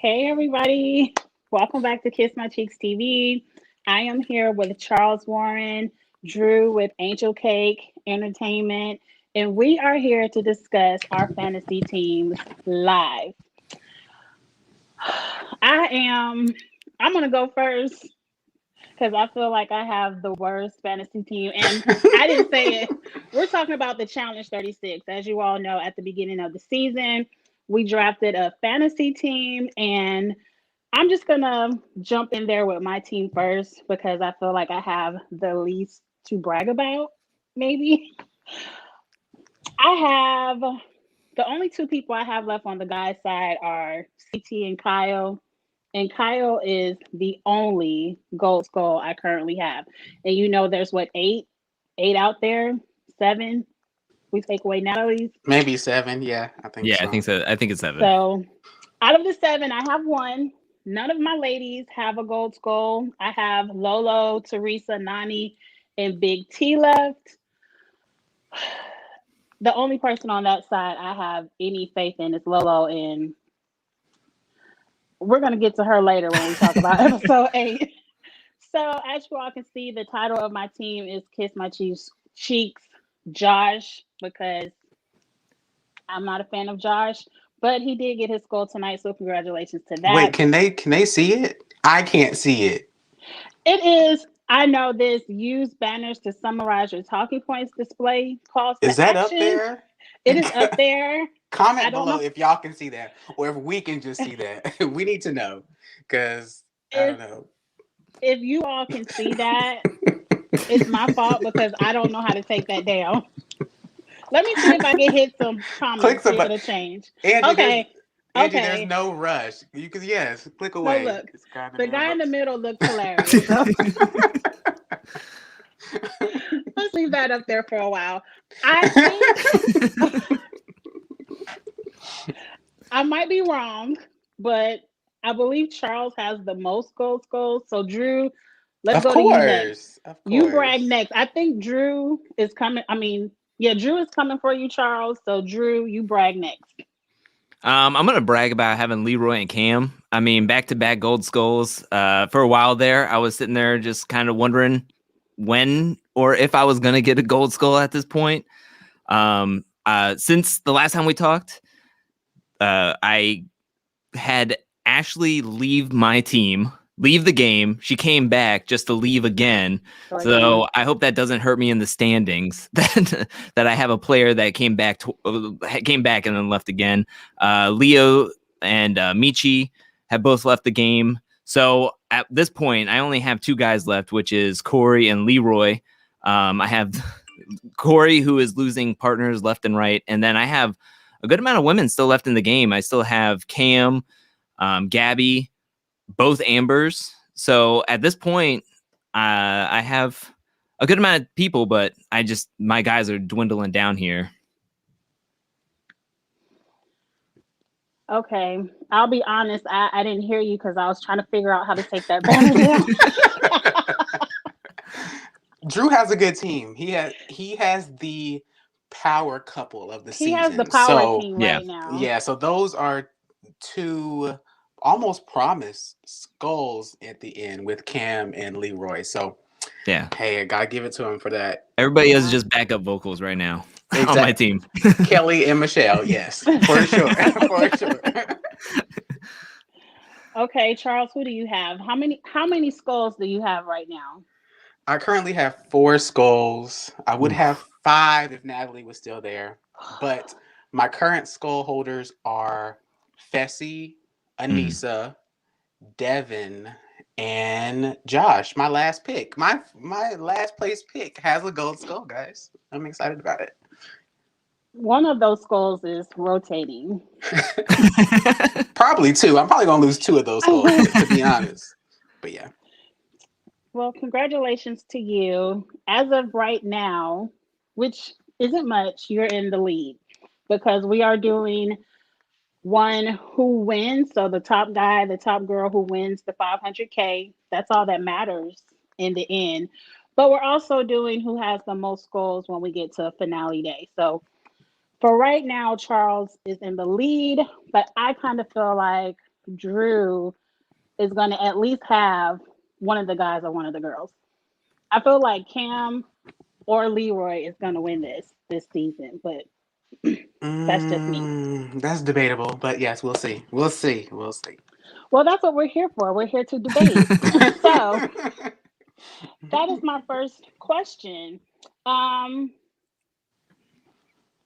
Hey everybody, welcome back to Kiss My Cheeks TV. I am here with Charles Warren, Drew with Angel Cake Entertainment, and we are here to discuss our fantasy teams live. I am, I'm gonna go first because I feel like I have the worst fantasy team, and I didn't say it. We're talking about the Challenge 36. As you all know, at the beginning of the season, we drafted a fantasy team, and I'm just gonna jump in there with my team first because I feel like I have the least to brag about, maybe. I have the only two people I have left on the guys' side are CT and Kyle. And Kyle is the only gold skull I currently have. And you know there's what, eight out there? Seven? We take away Natalie's. Maybe seven. Yeah, I think Yeah, I so. think so. I think it's 7. So out of the seven, I have one. None of my ladies have a gold skull. I have Lolo, Teresa, Nani, and Big T left. The only person on that side I have any faith in is Lolo, and we're going to get to her later when we talk about episode 8. So, as you all can see, the title of my team is Kiss My Cheeks Josh, because I'm not a fan of Josh, but he did get his goal tonight, so congratulations to that. Wait, can they see it? I can't see it. It is, I know this, use banners to summarize your talking points display calls to Is that action. up there? It is up there. I Comment don't below know if y'all can see that, or if we can just see that. We need to know, because I don't if know. if you all can see that, it's my fault because I don't know how to take that down. Let me see if I can hit some Click comments the see if button, it'll change. Angie. Okay. There's Okay. no rush. You can click No, away. look. This guy in the The middle guy in the looks. middle looks hilarious. So let's leave that up there for a while. I think I might be wrong, but I believe Charles has the most gold skulls. So Drew, let's Of go to you next. course, of You brag course. next. I think Drew is coming. I mean, yeah, Drew is coming for you, Charles. So Drew, you brag next. I'm gonna brag about having Leroy and Cam. I mean, back-to-back gold skulls. For a while there, I was sitting there just kind of wondering when or if I was gonna get a gold skull at this point. Since the last time we talked, I had Ashley leave the game. She came back just to leave again. So I hope that doesn't hurt me in the standings. that I have a player that came back and then left again. Leo and Michi have both left the game. So at this point, I only have 2 guys left, which is Corey and Leroy. I have Corey, who is losing partners left and right, and then I have a good amount of women still left in the game. I still have Cam, Gabby, both Ambers. So at this point, I have a good amount of people, but my guys are dwindling down here. Okay, I'll be honest. I didn't hear you because I was trying to figure out how to take that banner down. Drew has a good team. He has the power couple of the He season. has the power So team yeah. right now. yeah, so those are 2 almost promised skulls at the end with Cam and Leroy. So Yeah. hey, I gotta give it to him for that. Everybody is just backup vocals right now on my team. Kelly and Michelle, yes, for sure, for sure. Okay, Charles, who do you have? How many skulls do you have right now? I currently have 4 skulls. I would have 5 if Natalie was still there, but my current skull holders are Fessy, Anissa, Devin, and Josh. My last pick, my last place pick has a gold skull, guys. I'm excited about it. One of those skulls is rotating. Probably 2. I'm probably gonna lose 2 of those skulls, to be honest. But yeah. Well, congratulations to you. As of right now, which isn't much, you're in the lead because we are doing one who wins. So the top guy, the top girl who wins the 500K, that's all that matters in the end. But we're also doing who has the most goals when we get to finale day. So for right now, Charles is in the lead, but I kind of feel like Drew is going to at least have one of the guys or one of the girls. I feel like Cam or Leroy is going to win this season, but that's just me. That's debatable, but yes, we'll see. We'll see. We'll see. Well, that's what we're here for. We're here to debate. So that is my first question. Um,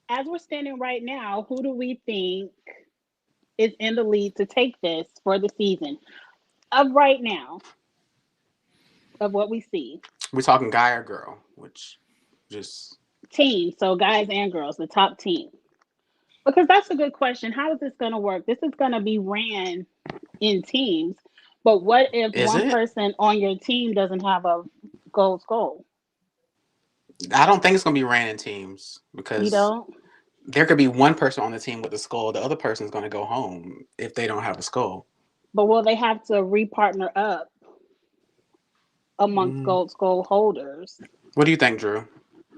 as we're standing right now, who do we think is in the lead to take this for the season? Of right now, of what we see. We're talking guy or girl, which just Team, so guys and girls, the top team. Because that's a good question. How is this going to work? This is going to be ran in teams. But what if is one it? person on your team doesn't have a goal? I don't think it's gonna be ran in teams You because don't? there could be one person on the team with a skull. The other person's gonna go home if they don't have a skull. But will they have to repartner up amongst Mm. gold skull holders? What do you think, Drew?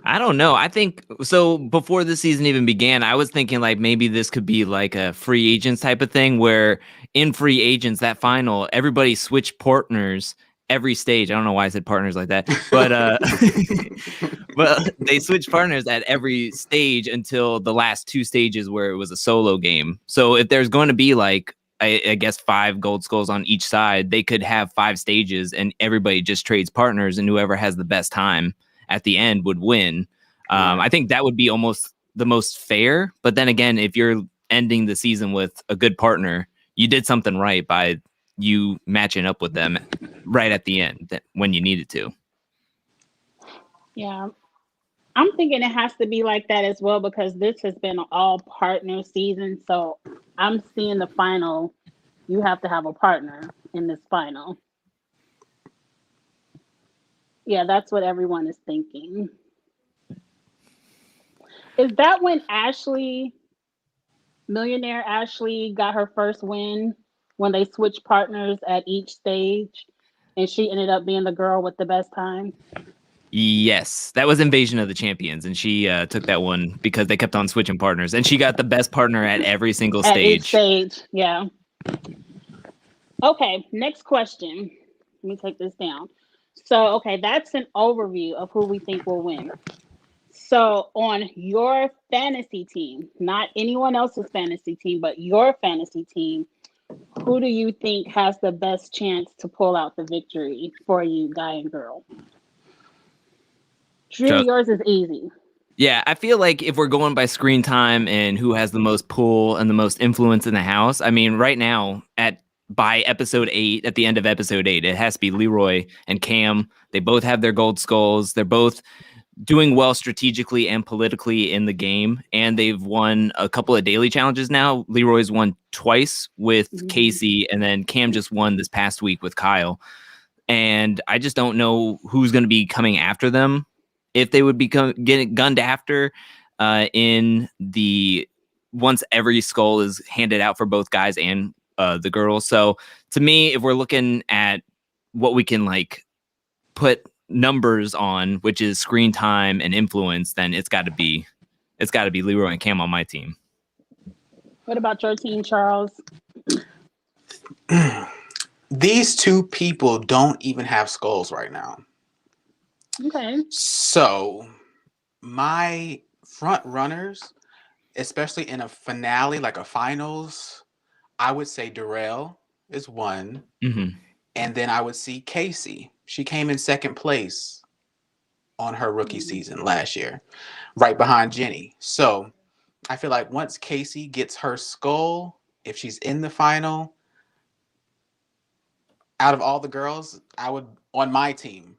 I don't know. I think so. Before the season even began, I was thinking like maybe this could be like a free agents type of thing where in free agents, that final, everybody switched partners every stage. I don't know why I said partners like that, but but they switched partners at every stage until the last two stages where it was a solo game. So if there's going to be like I guess 5 gold skulls on each side, they could have 5 stages and everybody just trades partners, and whoever has the best time at the end would win. Right. I think that would be almost the most fair. But then again, if you're ending the season with a good partner, you did something right by you matching up with them right at the end when you needed to. Yeah. I'm thinking it has to be like that as well because this has been an all partner season. So I'm seeing the final. You have to have a partner in this final. Yeah, that's what everyone is thinking. Is that when Millionaire Ashley, got her first win when they switched partners at each stage and she ended up being the girl with the best time? Yes, that was Invasion of the Champions, and she took that one because they kept on switching partners, and she got the best partner at every single At each stage. stage, yeah. Okay, next question. Let me take this down. So, okay, that's an overview of who we think will win. So, on your fantasy team, not anyone else's fantasy team, but your fantasy team, who do you think has the best chance to pull out the victory for you, guy and girl? Drew, Just, yours is easy. yeah, I feel like if we're going by screen time and who has the most pull and the most influence in the house, I mean, right now by episode 8, at the end of episode 8, it has to be Leroy and Cam. They both have their gold skulls. They're both doing well strategically and politically in the game, and they've won a couple of daily challenges now. Leroy's won twice with Casey, and then Cam just won this past week with Kyle. And I just don't know who's going to be coming after them, if they would be getting gunned after in the once every skull is handed out for both guys and the girls. So to me, if we're looking at what we can like put numbers on, which is screen time and influence, then it's got to be Leroy and Cam on my team. What about your team, Charles? These two people don't even have skulls right now. Okay. So my front runners, especially in a finale, like a finals, I would say Darrell is one. Mm-hmm. And then I would see Casey. She came in second place on her rookie season last year, right behind Jenny. So I feel like once Casey gets her skull, if she's in the final, out of all the girls, I would, on my team,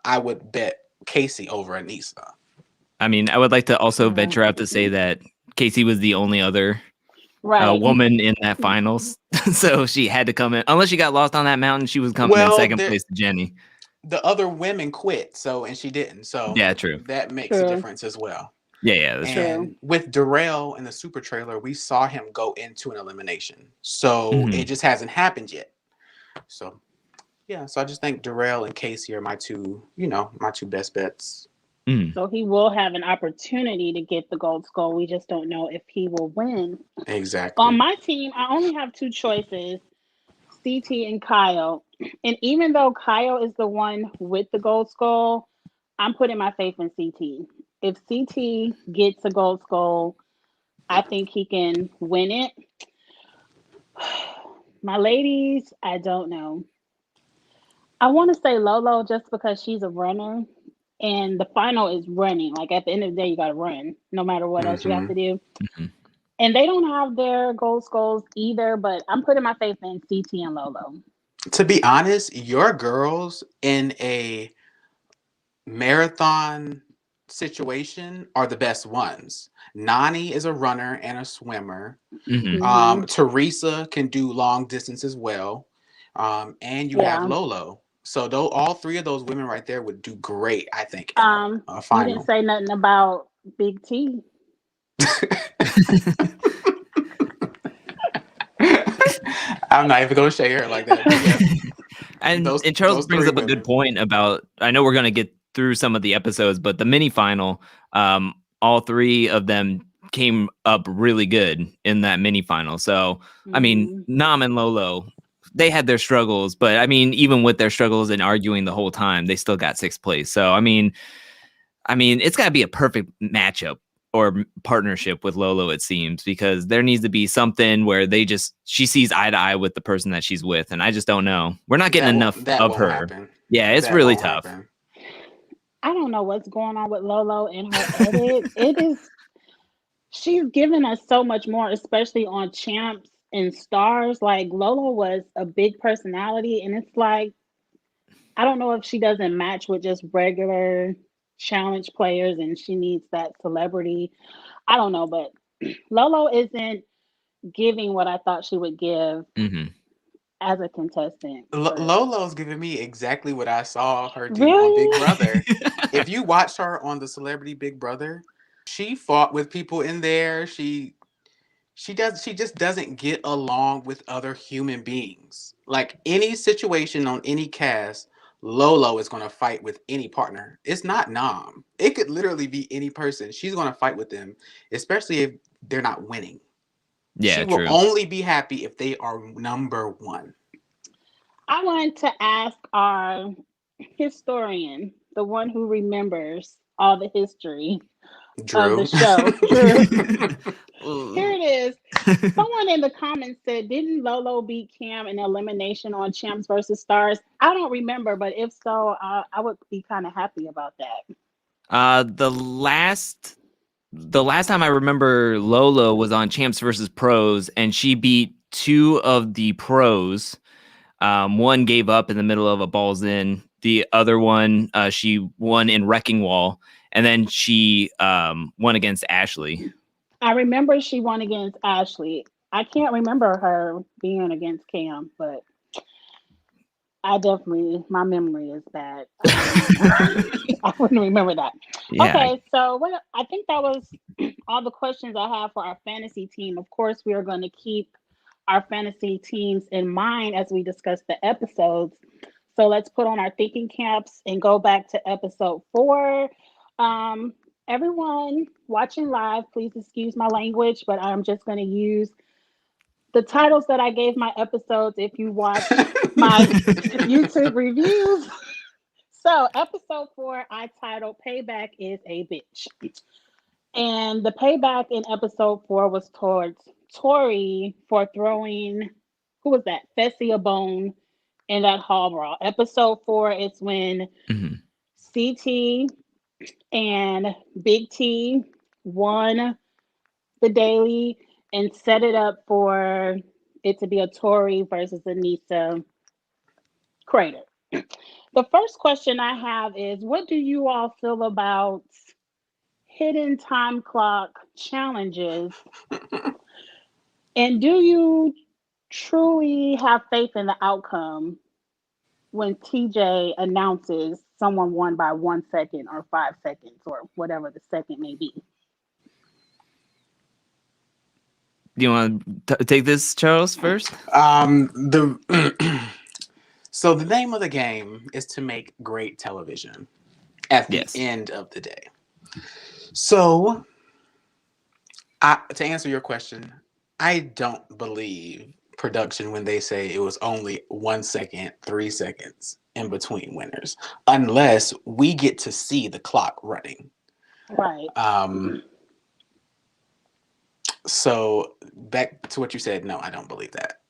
I would bet Casey over Anissa. I mean, I would like to also venture out to say that Casey was the only other woman in that finals. So she had to come in. Unless she got lost on that mountain, she was coming in second place to Jenny. The other women quit, and she didn't. So yeah, true. That makes a difference as well. Yeah, that's true. With Darrell in the super trailer, we saw him go into an elimination. So it just hasn't happened yet. So yeah, so I just think Darrell and Casey are my two best bets. Mm. So he will have an opportunity to get the gold skull. We just don't know if he will win. On Exactly. my team, I only have two choices, CT and Kyle. And even though Kyle is the one with the gold skull, I'm putting my faith in CT. If CT gets a gold skull, I think he can win it. My ladies, I don't know. I want to say Lolo just because she's a runner and the final is running. Like at the end of the day, you got to run no matter what else you have Hmm. to do. Mhm. And they don't have their gold skulls either, but I'm putting my faith in CT and Lolo. To be honest, your girls in a marathon situation are the best ones. Nani is a runner and a swimmer. Mhm. Hmm. Teresa can do long distance as well. And you have Yeah. Lolo. So though all three of those women right there would do great, I think, in a You didn't final. say nothing about Big T. I'm not even gonna shade her like that, but yeah, and those and Charles those brings three up a good women. point about. I know we're gonna get through some of the episodes, but the mini final, all three of them came up really good in that mini final. So I mean, Hmm. Nam and Lolo, they had their struggles, but I mean, even with their struggles and arguing the whole time, they still got sixth place. So I mean, it's got to be a perfect matchup or partnership with Lolo, it seems, because there needs to be something where she sees eye to eye with the person that she's with. And I just don't know. We're not getting enough That of won't her. happen. Yeah, it's That really won't tough. happen. I don't know what's going on with Lolo and her edit. It is, she's given us so much more, especially on Champs and Stars. Like Lolo was a big personality, and it's like I don't know if she doesn't match with just regular challenge players and she needs that celebrity. I don't know, but Lolo isn't giving what I thought she would give Hmm. as a contestant. But Lolo's giving me exactly what I saw her do on Big really? Brother. If you watched her on the Celebrity Big Brother, she fought with people in there. She just doesn't get along with other human beings. Like any situation on any cast, Lolo is going to fight with any partner. It's not Nam. It could literally be any person. She's going to fight with them, especially if they're not winning. She Yeah, will true. only be happy if they are number one. I wanted to ask our historian, the one who remembers all the history of the Drew. show, Drew. Here Ooh. it is. Someone in the comments said, didn't Lolo beat Cam in elimination on Champs versus Stars? I don't remember, but if so, I would be kind of happy about that. The last time I remember Lolo was on Champs versus Pros, and she beat two of the pros. One gave up in the middle of a balls in. The other one, she won in Wrecking Wall, and then she won against Ashley. I remember she won against Ashley. I can't remember her being against Cam, but I definitely, my memory is bad. I wouldn't remember that. Yeah. Okay, so what I think that was all the questions I have for our fantasy team. Of course, we are going to keep our fantasy teams in mind as we discuss the episodes. So let's put on our thinking caps and go back to episode 4. Um, Everyone watching live, please excuse my language, but I'm just going to use the titles that I gave my episodes if you watch my YouTube reviews. So, episode 4, I titled Payback is a Bitch. And the payback in episode 4 was towards Tori for throwing, who was that? Fessy a bone in that hall brawl. Episode 4 is when Mhm. CT and Big T won the daily and set it up for it to be a Tori versus Anissa Crater. The first question I have is what do you all feel about hidden time clock challenges? And do you truly have faith in the outcome when TJ announces someone won by 1 second or 5 seconds or whatever the second may be? Do you want to take this, Charles, first? The So the name of the game is to make great television. at the Yes. end of the day. So, to answer your question, I don't believe production when they say it was only 1 second, 3 seconds in between winners, unless we get to see the clock running. Right. So back to what you said, no, I don't believe that.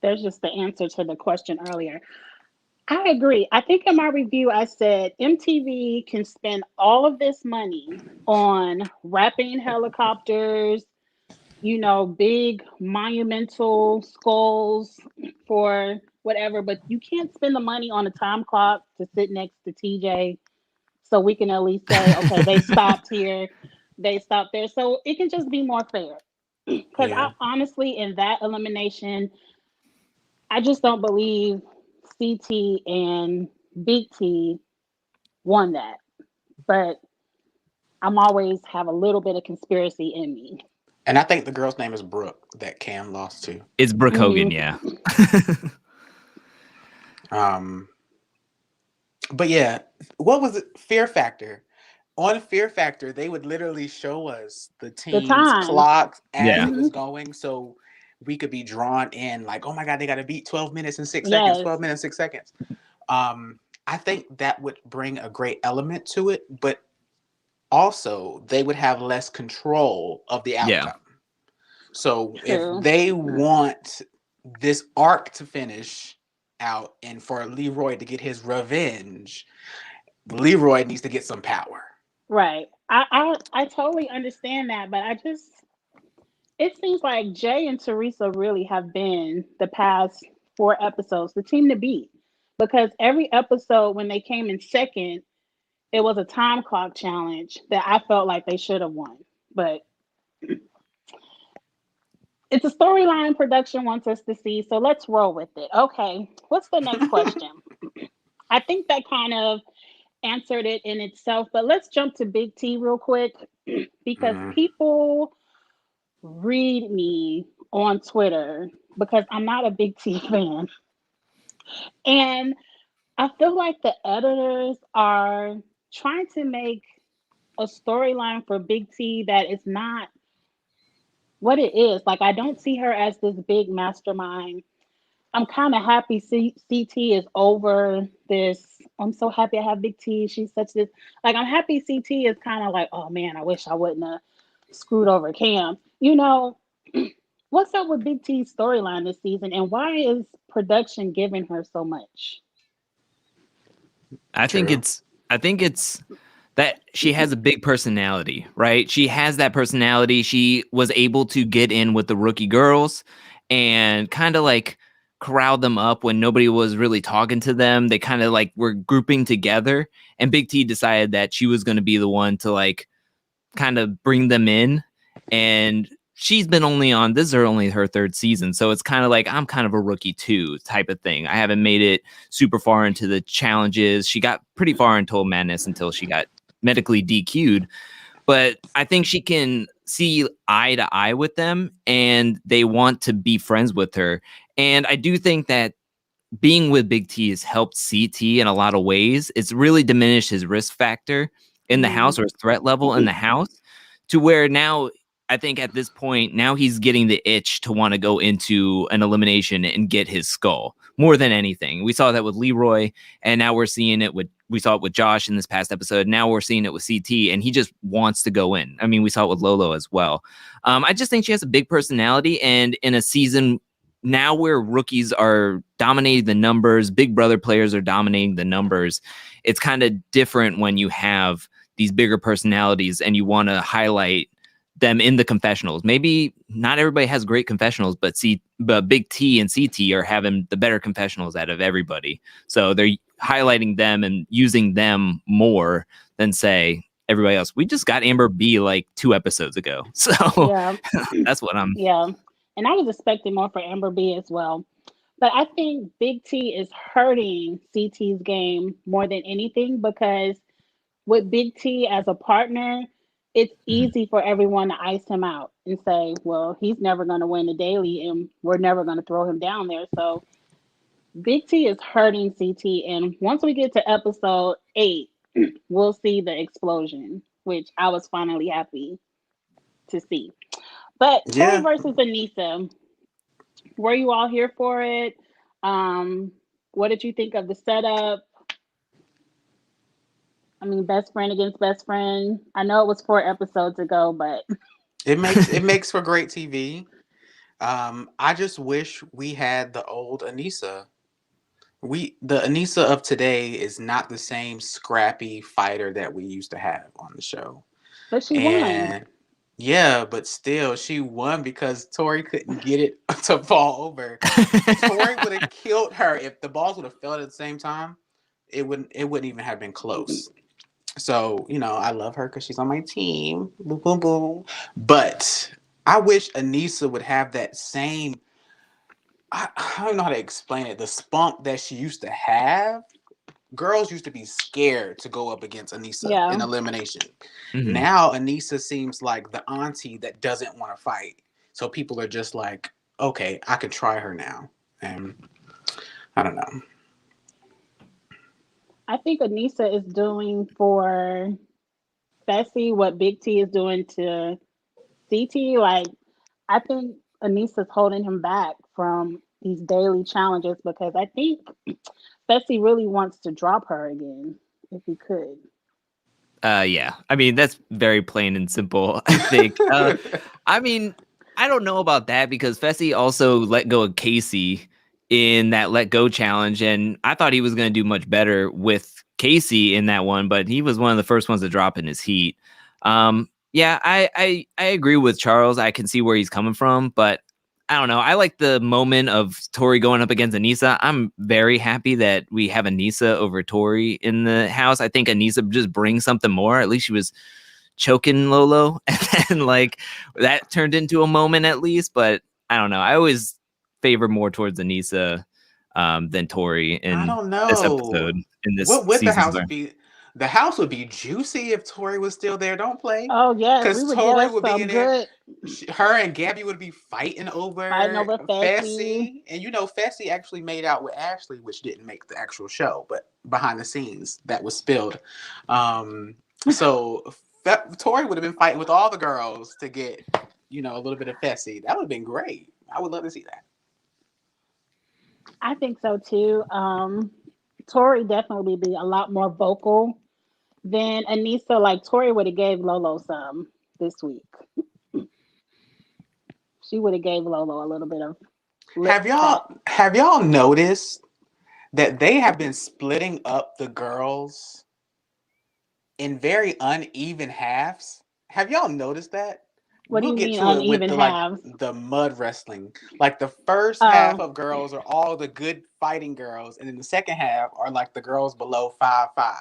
There's just the answer to the question earlier. I agree. I think in my review, I said MTV can spend all of this money on wrapping helicopters, big monumental skulls for whatever, but you can't spend the money on a time clock to sit next to TJ so we can at least say, okay, they stopped here, they stopped there. So it can just be more fair. Because I Yeah. honestly, in that elimination, I just don't believe CT and Big T won that. But I'm always have a little bit of conspiracy in me. And I think the girl's name is Brooke that Cam lost to. It's Brooke Hogan, Mm-hmm. yeah. But yeah, what was it? Fear Factor. On Fear Factor, they would literally show us the The team's time. clocks as Yeah. it was going, so we could be drawn in. Like, oh my god, they got to beat 12 minutes and 6 seconds. Yes. 12 minutes 6 seconds. I think that would bring a great element to it, but also they would have less control of the Yeah. outcome. So if True. they want this arc to finish out and for Leroy to get his revenge, Leroy needs to get some power. Right. I totally understand that, but it seems like Jay and Teresa really have been the past 4 episodes the team to beat, because every episode when they came in second, it was a time clock challenge that I felt like they should have won. But it's a storyline production wants us to see, so let's roll with it. Okay, what's the next question? I think that kind of answered it in itself, but let's jump to Big T real quick because Mm. people read me on Twitter because I'm not a Big T fan. And I feel like the editors are trying to make a storyline for Big T that is not what it is. Like, I don't see her as this big mastermind. I'm kind of happy CT is over this. I'm so happy I have Big T. She's such this. Like, I'm happy CT is kind of like, oh man, I wish I wouldn't have screwed over Cam. What's up with Big T's storyline this season, and why is production giving her so much? I think it's that she has a big personality, right? She has that personality. She was able to get in with the rookie girls and kind of like corral them up when nobody was really talking to them. They kind of like were grouping together, and Big T decided that she was going to be the one to like kind of bring them in. And she's been this is only her third season, so it's kind of like I'm kind of a rookie too type of thing. I haven't made it super far into the challenges. She got pretty far in Total Madness until she got medically DQ'd, but I think she can see eye to eye with them and they want to be friends with her. And I do think that being with Big T has helped CT in a lot of ways. It's really diminished his risk factor in the house, or his threat level in the house, to where now I think at this point, now he's getting the itch to want to go into an elimination and get his skull more than anything. We saw that with Leroy, and now we saw it with Josh in this past episode. Now we're seeing it with CT, and he just wants to go in. I mean, we saw it with Lolo as well. I just think she has a big personality, and in a season now where rookies are dominating the numbers, Big Brother players are dominating the numbers, it's kind of different when you have these bigger personalities and you want to highlight them in the confessionals. Maybe not everybody has great confessionals, but Big T and CT are having the better confessionals out of everybody. So they're highlighting them and using them more than, say, everybody else. We just got Amber B like 2 episodes ago. So Yeah. that's what I'm... Yeah. And I was expecting more for Amber B as well. But I think Big T is hurting CT's game more than anything, because with Big T as a partner, it's easy for everyone to ice him out and say, well, he's never going to win the daily and we're never going to throw him down there. So Big T is hurting CT, and once we get to episode 8, we'll see the explosion, which I was finally happy to see. But Tori Yeah, versus Anissa, were you all here for it? Um, what did you think of the setup? I mean, best friend against best friend. I know it was 4 episodes ago, but it makes for great TV. I just wish we had the old Anissa. The Anissa of today is not the same scrappy fighter that we used to have on the show. but she won. And yeah, but still, she won because Tori couldn't get it to fall over. Tori would have killed her if the balls would have fell at the same time. It wouldn't even have been close. So I love her because she's on my team. Boom, boom, boom. But I wish Anissa would have that same. I don't know how to explain it. The spunk that she used to have. Girls used to be scared to go up against Anissa Yeah. in elimination. Mhm. Now Anissa seems like the auntie that doesn't want to fight. So people are just like, okay, I can try her now. And I don't know. I think Anissa is doing for Fessy what Big T is doing to CT. Like, I think Anissa's holding him back from these daily challenges because I think Fessy really wants to drop her again if he could. Yeah. I mean, that's very plain and simple, I think. I mean, I don't know about that because Fessy also let go of Casey in that let go challenge, and I thought he was going to do much better with Casey in that one, but he was one of the first ones to drop in his heat. Yeah, I agree with Charles. I can see where he's coming from, but I don't know. I like the moment of Tori going up against Anissa. I'm very happy that we have Anissa over Tori in the house. I think Anissa just brings something more. At least she was choking Lolo, and like that turned into a moment at least. But I don't know. I always favor more towards Anissa than Tori I in don't this episode, know. in this What would the season. house Sorry. be? The house would be juicy if Tori was still there. Don't play. Oh yes, we Because would get Tori us would be in some there. good Her and Gabby would be fighting fighting over over Fessy. Fessy. And Fessy actually made out with Ashley, which didn't make the actual show, but behind the scenes, that was spilled. So Tori would have been fighting with all the girls to get, a little bit of Fessy. That would have been great. I would love to see that. I think so too. Tori definitely be a lot more vocal than Anissa. Like Tori would have gave Lolo some this week. She would have gave Lolo a little bit of lip Have tap. y'all have y'all noticed that they have been splitting up the girls in very uneven halves? Have y'all noticed that? What do We'll you get mean to it with uneven the halves? the mud wrestling. Like the first half Oh, of girls are all the good fighting girls, and then the second half are like the girls below 5'5".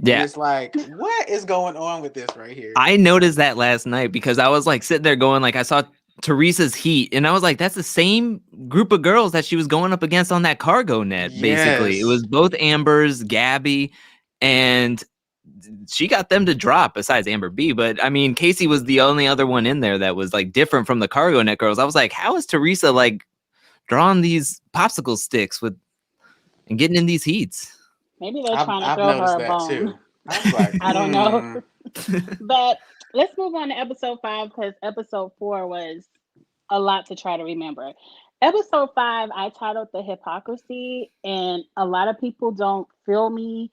And Yeah. it's like, what is going on with this right here? I noticed that last night because I was like sitting there going like I saw Teresa's heat and I was like that's the same group of girls that she was going up against on that cargo net basically. It Yes. was both Amber's, Gabby, and she got them to drop besides Amber B, but I mean Casey was the only other one in there that was like different from the cargo net girls. I was like how is Teresa like drawing these popsicle sticks with and getting in these heats? maybe they're I've, trying to I've throw her noticed a that bone. too. I was like, I don't know. But let's move on to episode 5 because episode 4 was a lot to try to remember. Episode 5, I titled The Hypocrisy, and a lot of people don't feel me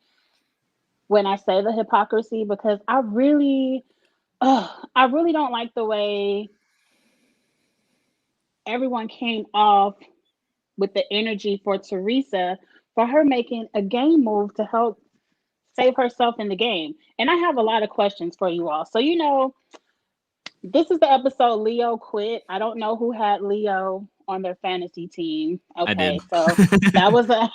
when I say the hypocrisy because I really don't like the way everyone came off with the energy for Teresa for her making a game move to help save herself in the game. And I have a lot of questions for you all. So, this is the episode Leo quit. I don't know who had Leo on their fantasy team. I did. Okay, so that was a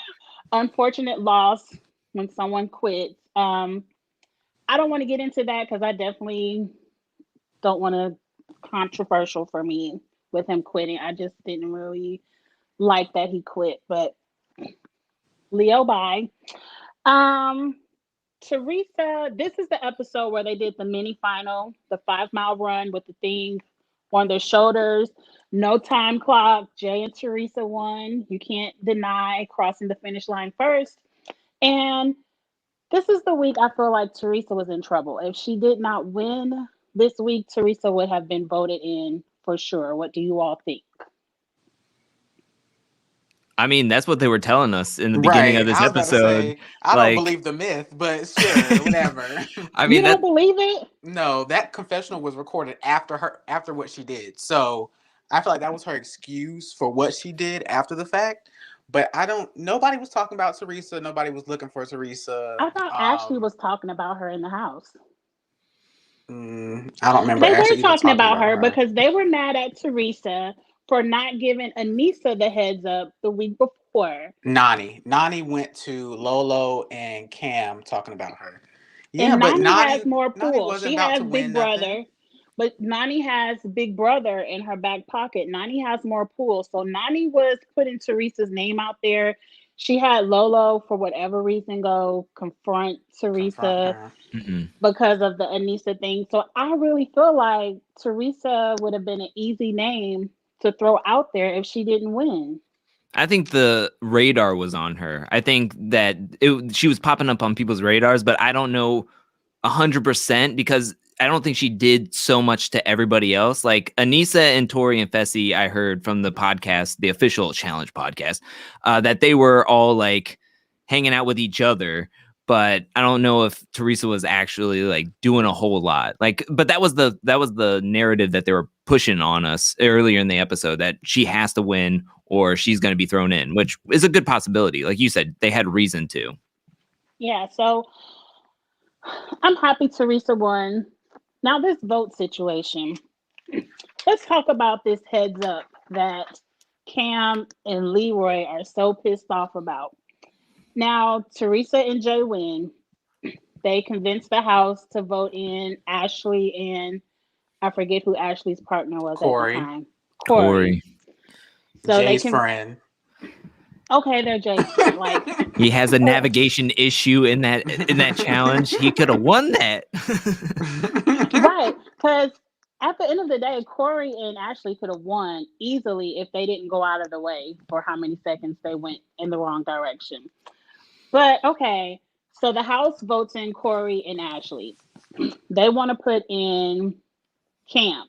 unfortunate loss when someone quits. I don't want to get into that because I definitely don't want to controversial for me with him quitting. I just didn't really like that he quit, but Leo bye. Um Teresa, this is the episode where they did the mini final, the 5 mile run with the thing on their shoulders. No time clock. Jay and Teresa won. You can't deny crossing the finish line first. And this is the week I feel like Teresa was in trouble. If she did not win this week, Teresa would have been voted in for sure. What do you all think? I mean, that's what they were telling us in the beginning of Right. this I was about to episode. say, I don't Like, believe the myth, but sure, whatever. I You mean, don't that believe it? No, that confessional was recorded after what she did. So I feel like that was her excuse for what she did after the fact. But I don't. Nobody was talking about Teresa. Nobody was looking for Teresa. I thought Ashley was talking about her in the house. I don't remember They were actually even talking talking about about her her. because they were mad at Teresa for not giving Anissa the heads up the week before. Nani went to Lolo and Cam talking about her. Yeah, And but Nani has more Nani pull. wasn't She about has to win Big nothing. Brother, but Nani has Big Brother in her back pocket. Nani has more pull. So Nani was putting Teresa's name out there. She had Lolo, for whatever reason, go confront Confront Teresa her. because of the Anissa thing. So I really feel like Teresa would have been an easy name to throw out there if she didn't win. I think the radar was on her. I think that she was popping up on people's radars, but I don't know 100% because I don't think she did so much to everybody else. Like Anissa and Tori and Fessy, I heard from the podcast, the official challenge podcast, that they were all like hanging out with each other. But I don't know if Teresa was actually like doing a whole lot. Like, but that was the narrative that they were pushing on us earlier in the episode, that she has to win or she's going to be thrown in, which is a good possibility. Like you said, they had reason to. Yeah, so I'm happy Teresa won. Now, this vote situation. Let's talk about this heads up that Cam and Leroy are so pissed off about. Now, Teresa and Jay win. They convinced the House to vote in Ashley and I forget who Ashley's partner was at the Corey, time. Corey. So they Jay's can. friend. Okay, they're Jay's friend. Like He has a navigation issue in that challenge. He could have won that. right, because at the end of the day, Corey and Ashley could have won easily if they didn't go out of the way for how many seconds they went in the wrong direction. But okay, so the House votes in Corey and Ashley. They want to put in Cam.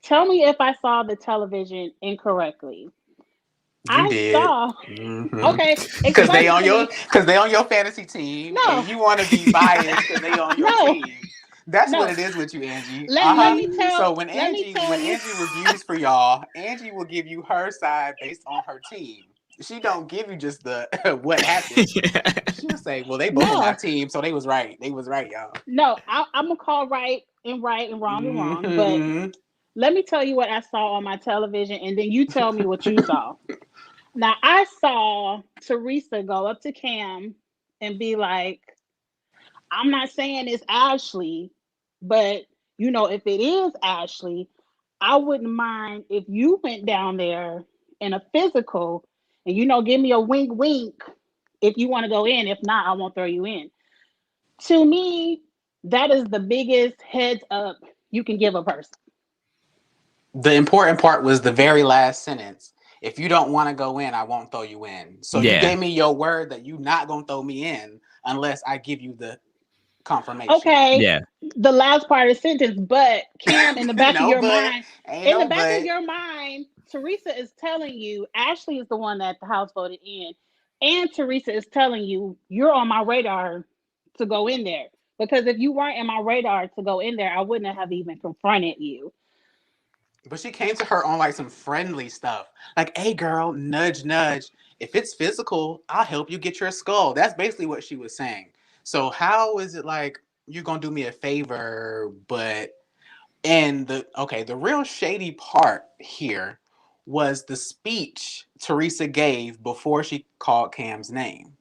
Tell me if I saw the television incorrectly. You I did. saw. Mm-hmm. Okay, Because explain it to me. they on your fantasy team, No, and you want to be biased because they on your no, team. That's what no. it is with you, Angie. Let me tell. So Let me tell when you. Angie reviews for y'all, Angie will give you her side based on her team. She don't give you just the what happened. She'll say, "Well, they both on my No, team, so they was right. They was right, y'all." no. I'm gonna call right and wrong and wrong. But Mm-hmm. let me tell you what I saw on my television, and then you tell me what you saw. Now, I saw Teresa go up to Cam and be like, I'm not saying it's Ashley, but if it is Ashley, I wouldn't mind if you went down there in a physical and, give me a wink, wink if you want to go in. If not, I won't throw you in. To me, that is the biggest heads up you can give a person. The important part was the very last sentence. If you don't want to go in, I won't throw you in. So you gave me your word that you're not gonna throw me in unless I give you the confirmation. Okay. Yeah. The last part of the sentence, but Cam, in the back of No, your but mind, ain't no but. Teresa is telling you Ashley is the one that the House voted in, and Teresa is telling you you're on my radar to go in there. Because if you weren't in my radar to go in there, I wouldn't have even confronted you. But she came to her on like some friendly stuff. Like, hey girl, nudge, nudge. If it's physical, I'll help you get your skull. That's basically what she was saying. So how is it like you're gonna do me a favor, but the real shady part here was the speech Teresa gave before she called Cam's name.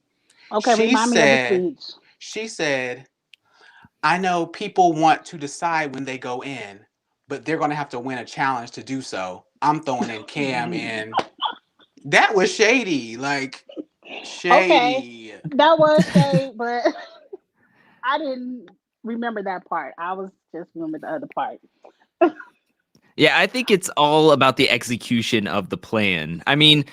Okay, remind me of the speech. She said, I know people want to decide when they go in, but they're going to have to win a challenge to do so. I'm throwing in Cam, and that was shady. Like, Okay, shady. that was shade, but I didn't remember that part. I was just remember the other part. Yeah, I think it's all about the execution of the plan. I mean,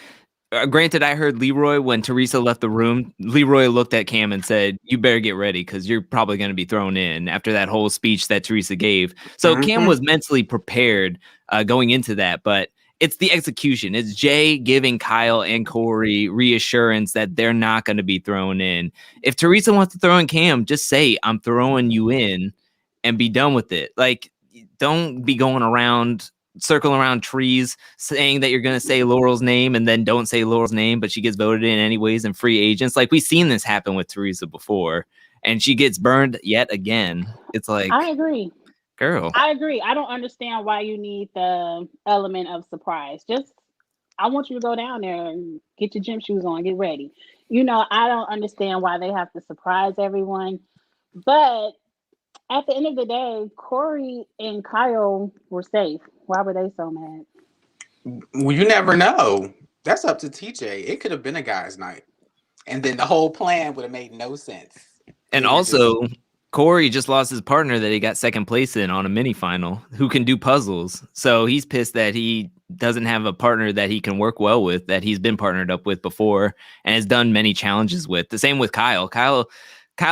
granted, I heard Leroy when Teresa left the room. Leroy looked at Cam and said, "You better get ready because you're probably going to be thrown in." After that whole speech that Teresa gave, so Cam was mentally prepared going into that. But it's the execution. It's Jay giving Kyle and Corey reassurance that they're not going to be thrown in. If Teresa wants to throw in Cam, just say, "I'm throwing you in," and be done with it. Like, don't be going around circling around trees saying that you're going to say Laurel's name and then don't say Laurel's name, but she gets voted in anyways and free agents. Like, we've seen this happen with Teresa before and she gets burned yet again. It's like, I agree. Girl. I agree. I don't understand why you need the element of surprise. Just, I want you to go down there and get your gym shoes on, get ready. I don't understand why they have to surprise everyone. But at the end of the day, Corey and Kyle were safe. Why were they so mad? Well, you never know. That's up to TJ. It could have been a guy's night. And then the whole plan would have made no sense. And also, Corey just lost his partner that he got second place in on a mini final who can do puzzles. So he's pissed that he doesn't have a partner that he can work well with, that he's been partnered up with before and has done many challenges with. The same with Kyle. Kyle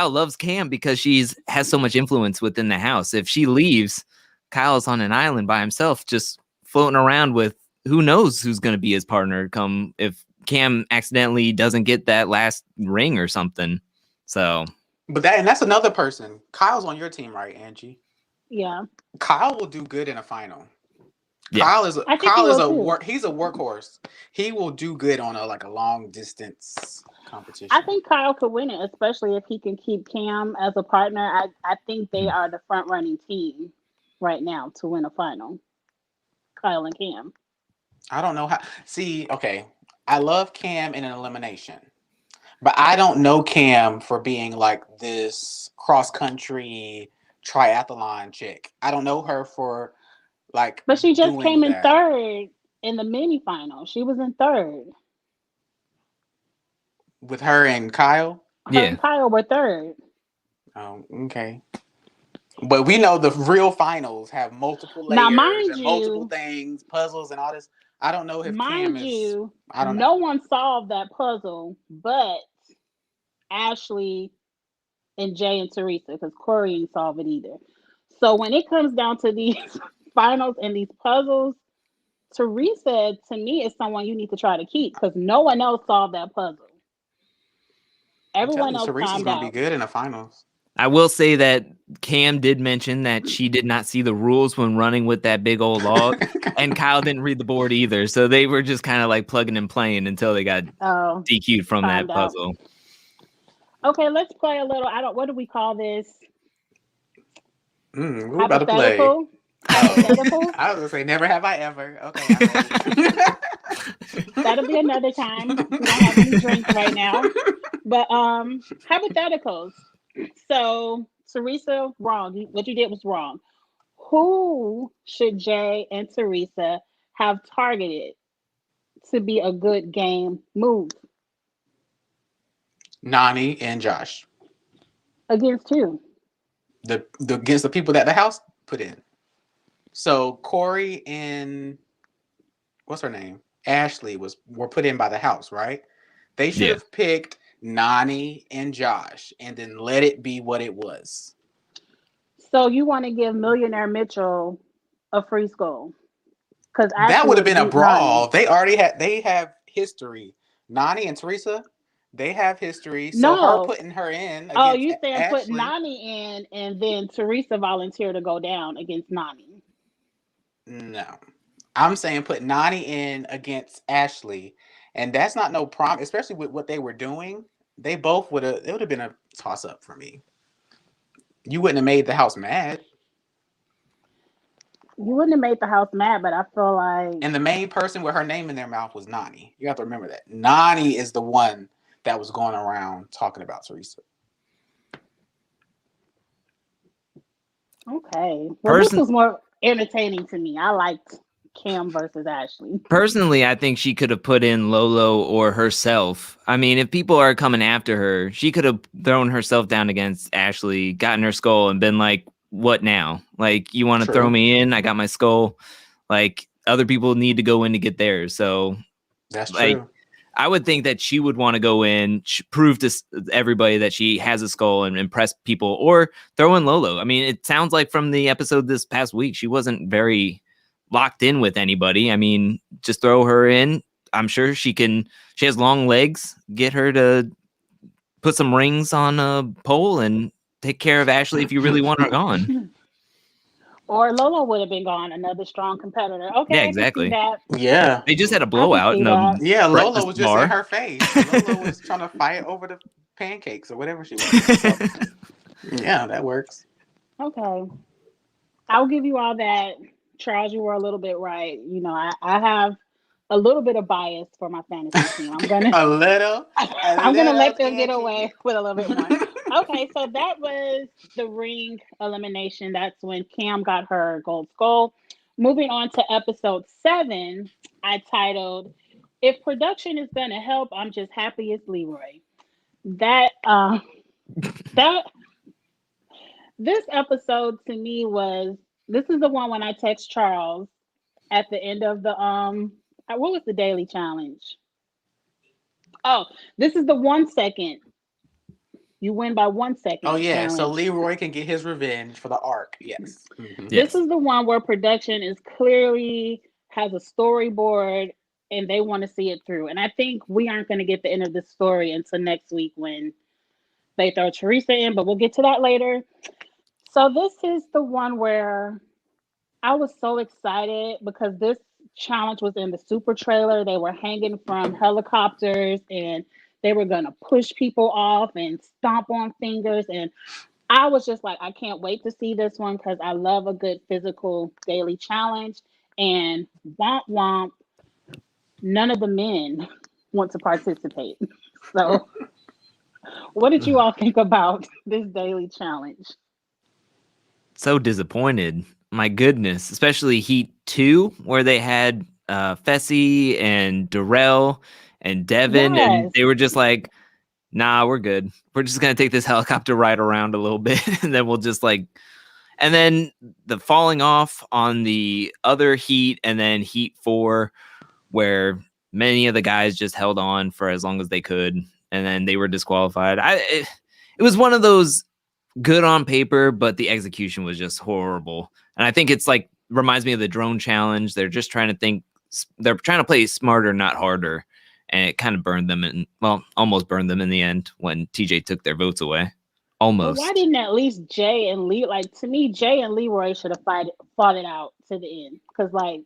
loves Cam because has so much influence within the house. If she leaves, Kyle's on an island by himself, just floating around with who knows who's going to be his partner come if Cam accidentally doesn't get that last ring or something. So, but that's another person. Kyle's on your team, right, Angie? Yeah. Kyle will do good in a final. Yeah. He's a workhorse. He will do good on a long distance competition. I think Kyle could win it, especially if he can keep Cam as a partner. I think they are the front running team right now to win a final. Kyle and Cam. I don't know how. See, okay, I love Cam in an elimination, but I don't know Cam for being like this cross country triathlon chick. I don't know her for like. But she just came in third in the mini final. She was in third. With her and Kyle? Her and Kyle were third. Oh, okay. But we know the real finals have multiple layers and multiple things, puzzles and all this. I don't know if Cam is... I don't know. No one solved that puzzle but Ashley and Jay and Teresa, because Corey didn't solve it either. So when it comes down to these finals and these puzzles, Teresa, to me, is someone you need to try to keep because no one else solved that puzzle. Everyone else Teresa's going to be good in the finals. I will say that Cam did mention that she did not see the rules when running with that big old log, and Kyle didn't read the board either. So they were just kind of like plugging and playing until they got DQ'd from that puzzle. Okay, let's play a little. What do we call this? We're about to play. Hypothetical? I was going to say, never have I ever. Okay. That'll be another time. We don't have any drinks right now. But hypotheticals. So, Teresa, wrong. What you did was wrong. Who should Jay and Teresa have targeted to be a good game move? Nani and Josh. Against who? Against the people that the house put in. So Corey and what's her name? Ashley were put in by the house, right? They should have picked Nani and Josh and then let it be what it was. So you want to give Millionaire Mitchell a free skull? Because that would have been a brawl. Nani. They have history. Nani and Teresa, they have history. So her putting her in. Oh, you saying put Nani in and then Teresa volunteered to go down against Nani? No. I'm saying put Nani in against Ashley. And that's not no problem, especially with what they were doing. They both it would have been a toss up for me. You wouldn't have made the house mad. You wouldn't have made the house mad, but I feel like... And the main person with her name in their mouth was Nani. You have to remember that. Nani is the one that was going around talking about Teresa. Okay. Well, this was more entertaining to me. I liked Cam versus Ashley. Personally, I think she could have put in Lolo or herself. I mean, if people are coming after her, she could have thrown herself down against Ashley, gotten her skull, and been like, what now? Like, you want to throw me in? I got my skull. Like other people need to go in to get theirs. So That's like, true. I would think that she would want to go in, prove to everybody that she has a skull and impress people, or throw in Lolo. I mean, it sounds like from the episode this past week, she wasn't very locked in with anybody. I mean, just throw her in. I'm sure she has long legs. Get her to put some rings on a pole and take care of Ashley if you really want her gone. Or Lolo would have been gone, another strong competitor. Okay, Yeah, I can see exactly. that. Yeah. They just had a I can blowout see in a that. Yeah, Lola breakfast was just in bar. her face. Lola was trying to fight over the pancakes or whatever she was. So, yeah, that works. Okay. I'll give you all that. Charles, you were a little bit right. I have a little bit of bias for my fantasy team. I'm gonna a little, a I'm gonna little let them get away candy. with a little bit more. Okay, so that was the ring elimination. That's when Cam got her gold skull. Moving on to episode 7, I titled "If Production is Gonna Help, I'm Just Happy It's Leroy." That that this episode to me was this is the one when I text Charles at the end of the what was the daily challenge? Oh, this is the 1 second. You win by 1 second Oh yeah, so challenge. Leroy can get his revenge for the arc. Yes. This Yes. is the one where production is clearly has a storyboard and they want to see it through. And I think we aren't going to get the end of the story until next week when they throw Teresa in, but we'll get to that later. So this is the one where I was so excited because this challenge was in the super trailer. They were hanging from helicopters and they were going to push people off and stomp on fingers. And I was just like, I can't wait to see this one because I love a good physical daily challenge. And womp womp, none of the men want to participate. So, what did you all think about this daily challenge? So disappointed. My goodness, especially Heat 2, where they had Fessy and Darrell and Devin, and Yes. they were just like, nah, we're good. We're just going to take this helicopter ride around a little bit, and then we'll just like, and then the falling off on the other Heat, and then Heat 4, where many of the guys just held on for as long as they could, and then they were disqualified. It was one of those good on paper, but the execution was just horrible. And I think it's like reminds me of the drone challenge. They're just trying to think. They're trying to play smarter, not harder, and it kind of burned them, and well, almost burned them in the end when TJ took their votes away. But why Almost. didn't at least Jay and Lee like to me? Jay and Leroy should have fought it out to the end because like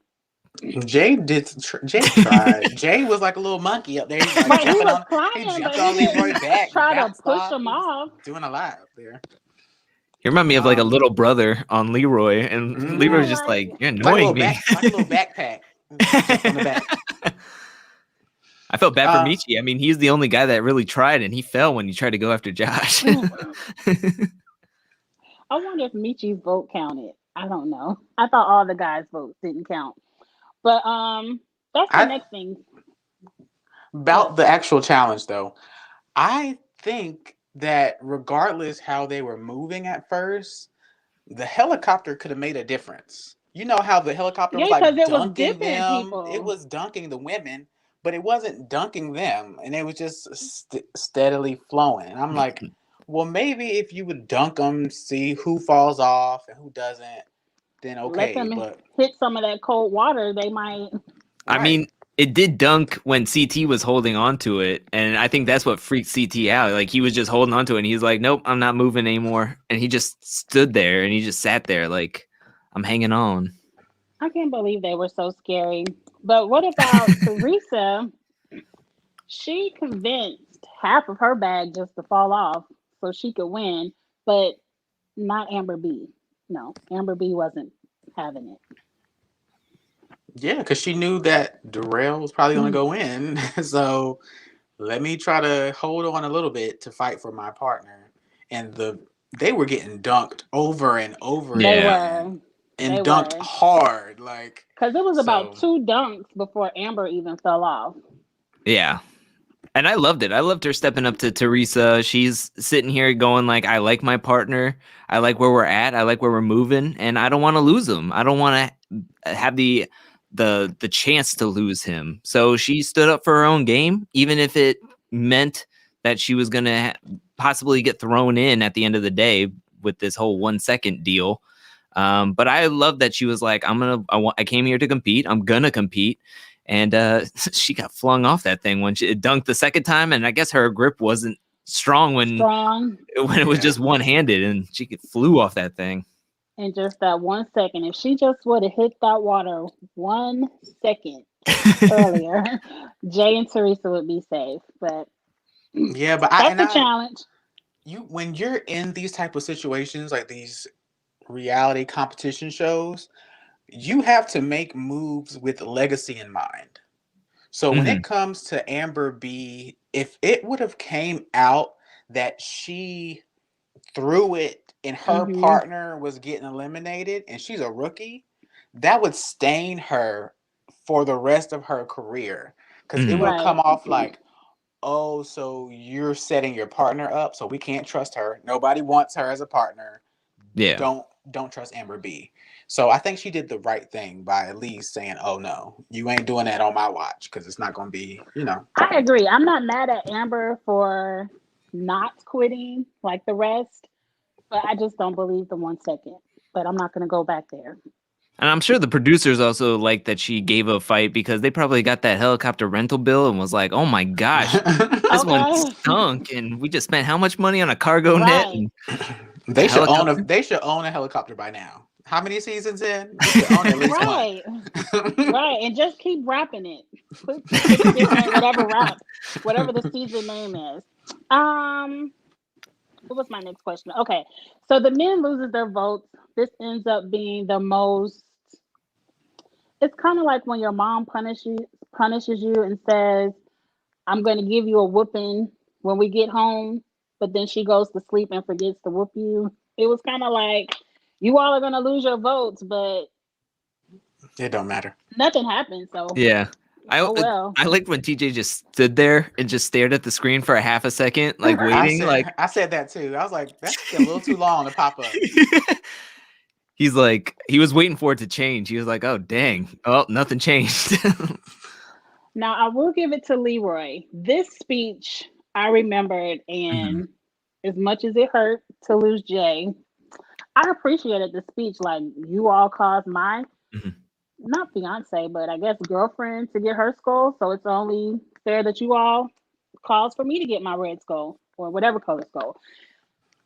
Jay did. Jay tried. Jay was like a little monkey up there. He's like right, he jumping was on. He crying, but jumped he on Leroy's didn't back, try to bounced push off. him He was off. doing a lot up there. You remind me of like a little brother on Leroy, and Leroy's just like like, you're Like a annoying little me. like a little backpack. Jumped on the back. I felt bad for Michi. I mean, he's the only guy that really tried, and he fell when he tried to go after Josh. I wonder if Michi's vote counted. I don't know. I thought all the guys' votes didn't count. But that's the next thing. About the actual challenge though. I think that regardless how they were moving at first, the helicopter could have made a difference. You know how the helicopter was like it was dunking dipping them? people. It was dunking the women, but it wasn't dunking them. And it was just steadily flowing. And I'm like, well, maybe if you would dunk them, see who falls off and who doesn't, then okay. Let them But hit some of that cold water. They might. I mean, it did dunk when CT was holding on to it, and I think that's what freaked CT out. Like he was just holding on to it, and he's like, "Nope, I'm not moving anymore." And he just stood there, and he just sat there, like, "I'm hanging on." I can't believe they were so scary. But what about Teresa? She convinced half of her bag just to fall off so she could win, but not Amber B. No, Amber B wasn't having it. yeah, because she knew that Darrell was probably going to go in. So let me try to hold on a little bit to fight for my partner. And they were getting dunked over and over again. And dunked hard. Like, because it was about 2 dunks before Amber even fell off. Yeah. And I loved it. I loved her stepping up to Teresa. She's sitting here going like, I like my partner. I like where we're at. I like where we're moving. And I don't want to lose them. I don't want to have the chance to lose him. So she stood up for her own game, even if it meant that she was going to possibly get thrown in at the end of the day with this whole 1 second deal. But I love that she was like, I came here to compete. I'm going to compete. And she got flung off that thing when it dunked the second time. And I guess her grip wasn't strong when it was just one-handed, and she flew off that thing. In just that 1 second. If she just would have hit that water 1 second earlier, Jay and Teresa would be safe. But yeah, but that's the challenge. When you're in these type of situations, like these reality competition shows, you have to make moves with legacy in mind. So when it comes to Amber B, if it would have came out that she threw it and her partner was getting eliminated and she's a rookie, that would stain her for the rest of her career, because it will come off like, oh, so you're setting your partner up, so we can't trust her. Nobody wants her as a partner. Yeah. Don't trust Amber B. So I think she did the right thing by at least saying, oh no, you ain't doing that on my watch, because it's not going to be, I agree. I'm not mad at Amber for not quitting like the rest, but I just don't believe the 1 second. But I'm not going to go back there. And I'm sure the producers also like that she gave a fight, because they probably got that helicopter rental bill and was like, oh my gosh, this one stunk, and we just spent how much money on a cargo net? And they should own a helicopter by now. How many seasons in? They should own at least one. Right, and just keep wrapping it. Put whatever the season name is. What was my next question? Okay, so the men loses their votes. This ends up being the most. It's kind of like when your mom punishes you and says, "I'm going to give you a whooping when we get home," but then she goes to sleep and forgets to whoop you. It was kind of like, you all are going to lose your votes, but it don't matter. Nothing happened. So yeah. I liked when TJ just stood there and just stared at the screen for a half a second, like waiting. I said that too. I was like, that's a little too long to pop up. He's like, he was waiting for it to change. He was like, oh dang, oh, nothing changed. Now I will give it to Leroy. This speech I remembered, and as much as it hurt to lose Jay, I appreciated the speech. Like, you all caused my not fiance, but I guess girlfriend to get her skull. So it's only fair that you all caused for me to get my red skull or whatever color skull.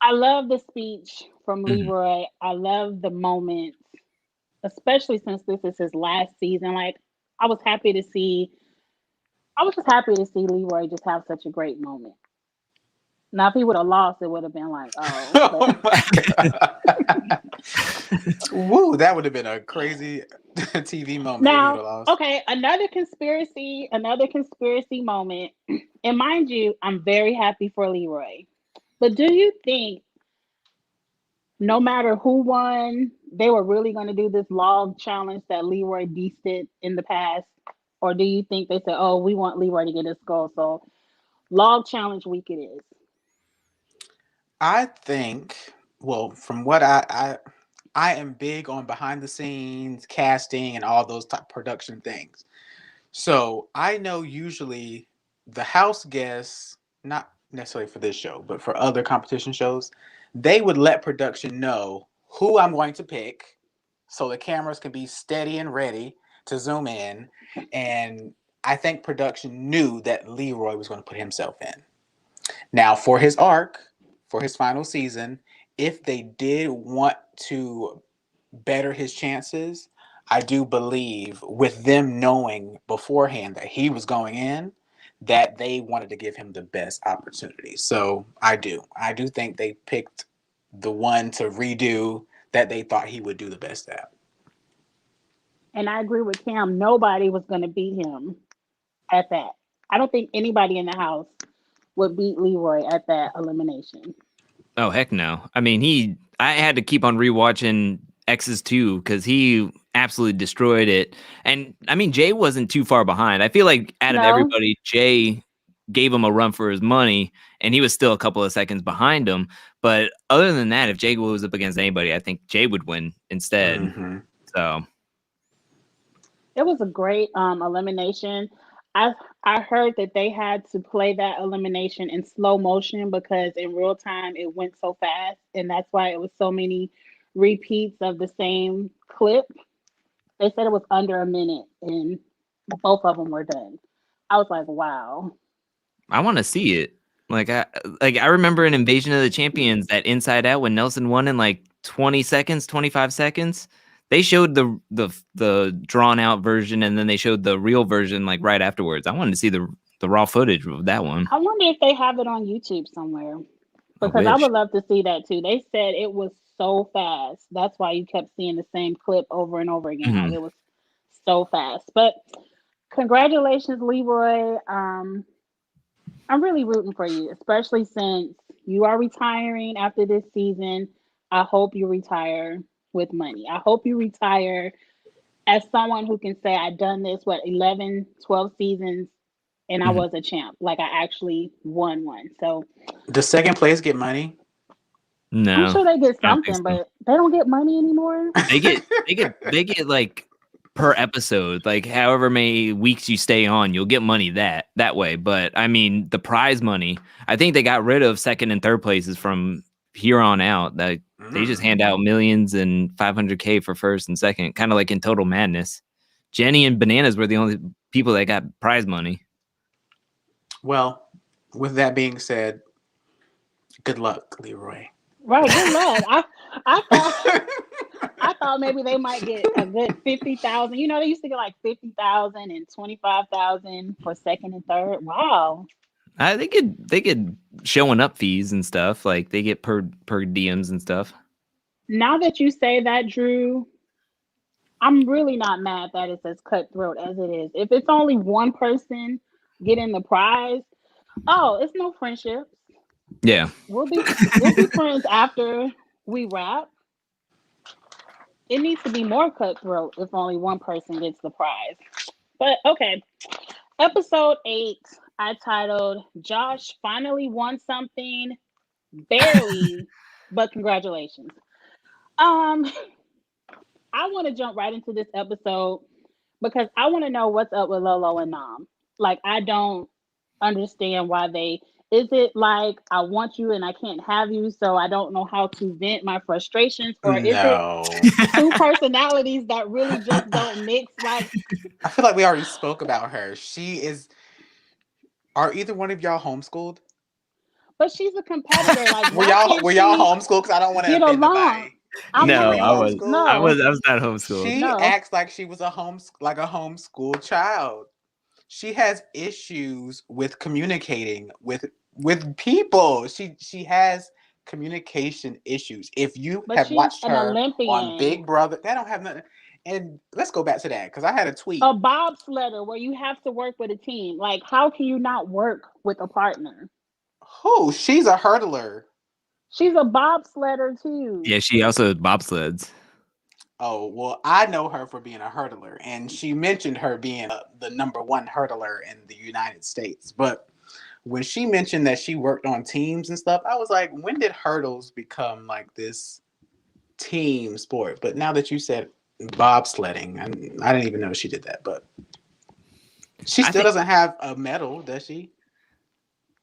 I love the speech from Leroy. I love the moment, especially since this is his last season. Like, I was just happy to see Leroy just have such a great moment. Now, if he would have lost, it would have been like, oh my God. Woo, that would have been a crazy TV moment. Now, okay, another conspiracy moment. And mind you, I'm very happy for Leroy. But do you think, no matter who won, they were really going to do this log challenge that Leroy beasted in the past? Or do you think they said, oh, we want Leroy to get his skull, so log challenge week it is? I think, well, from what I am big on behind the scenes, casting, and all those type production things. So I know usually the house guests, not necessarily for this show, but for other competition shows, they would let production know who I'm going to pick, so the cameras can be steady and ready to zoom in. And I think production knew that Leroy was going to put himself in. Now, for his arc, for his final season, if they did want to better his chances, I do believe, with them knowing beforehand that he was going in, that they wanted to give him the best opportunity. So I do think they picked the one to redo that they thought he would do the best at. And I agree with Cam. Nobody was going to beat him at that. I don't think anybody in the house would beat Leroy at that elimination. Oh, heck no. I mean, I had to keep on rewatching X's 2 because he absolutely destroyed it. And I mean, Jay wasn't too far behind. I feel like out of everybody, Jay gave him a run for his money, and he was still a couple of seconds behind him. But other than that, if Jay was up against anybody, I think Jay would win instead. So It was a great elimination. I I heard that they had to play that elimination in slow motion because in real time it went so fast, and that's why it was so many repeats of the same clip. They said it was under a minute, and both of them were done. I was like, wow. I want to see it. I remember in Invasion of the Champions that Inside Out when Nelson won in like 20 seconds, 25 seconds. They showed the drawn out version and then they showed the real version like right afterwards. I wanted to see the raw footage of that one. I wonder if they have it on YouTube somewhere I because I wish. would love to see that too. They said it was so fast. That's why you kept seeing the same clip over and over again. Like Mhm. it was so fast. But congratulations, Leroy. I'm really rooting for you, especially since you are retiring after this season. I hope you retire with money. I hope you retire as someone who can say, I've done this, 11, 12 seasons, and I Mhm. was a champ. Like I actually won one. So Does second place get money? I'm No, sure they get I don't think something, so. but they don't get money anymore. They get like per episode, like however many weeks you stay on, you'll get money that way. But I mean, the prize money, I think they got rid of second and third places from here on out. That they just hand out millions and 500K for first and second, kind of like in Total Madness. Jenny and Bananas were the only people that got prize money. Well, with that being said, good luck, Leroy. Right, good luck. I thought I thought maybe they might get a good 50,000. You know, they used to get like 50,000 and 25,000 for second and third. Wow. They get showing up fees and stuff. Like they get per diems and stuff. Now that you say that, Drew, I'm really not mad that it's as cutthroat as it is. If it's only one person getting the prize, oh, it's no friendships. Yeah. We'll be friends after we wrap. It needs to be more cutthroat if only one person gets the prize. But okay, episode 8, I titled Josh finally won something, barely, but congratulations. Um, I want to jump right into this episode because I want to know what's up with Lolo and Nam. Like, I don't understand why they. Is it like I want you and I can't have you, so I don't know how to vent my frustrations, or is it No. two personalities that really just don't mix? Like, I feel like we already spoke about her. She is. Are either one of y'all homeschooled? but she's a competitor. Like, Were why can't y'all she homeschooled? Because I don't want to get offend along? nobody. I'm Either No, were not. you I was homeschooled? I No, was I was not homeschooled. She no. acts like she was a homeschool child. She has issues with communicating with people. She has communication issues. If you But have she's watched an her on Olympian. Big Brother, that don't have nothing. And let's go back to that because I had a tweet. A bobsledder where you have to work with a team. Like, how can you not work with a partner? Who? She's a hurdler. She's a bobsledder too. Yeah, she also bobsleds. Oh, well, I know her for being a hurdler, and she mentioned her being the number one hurdler in the United States. But when she mentioned that she worked on teams and stuff, I was like, when did hurdles become like this team sport? But now that you said bobsledding, I didn't even know she did that. But she I still think doesn't have a medal, does she?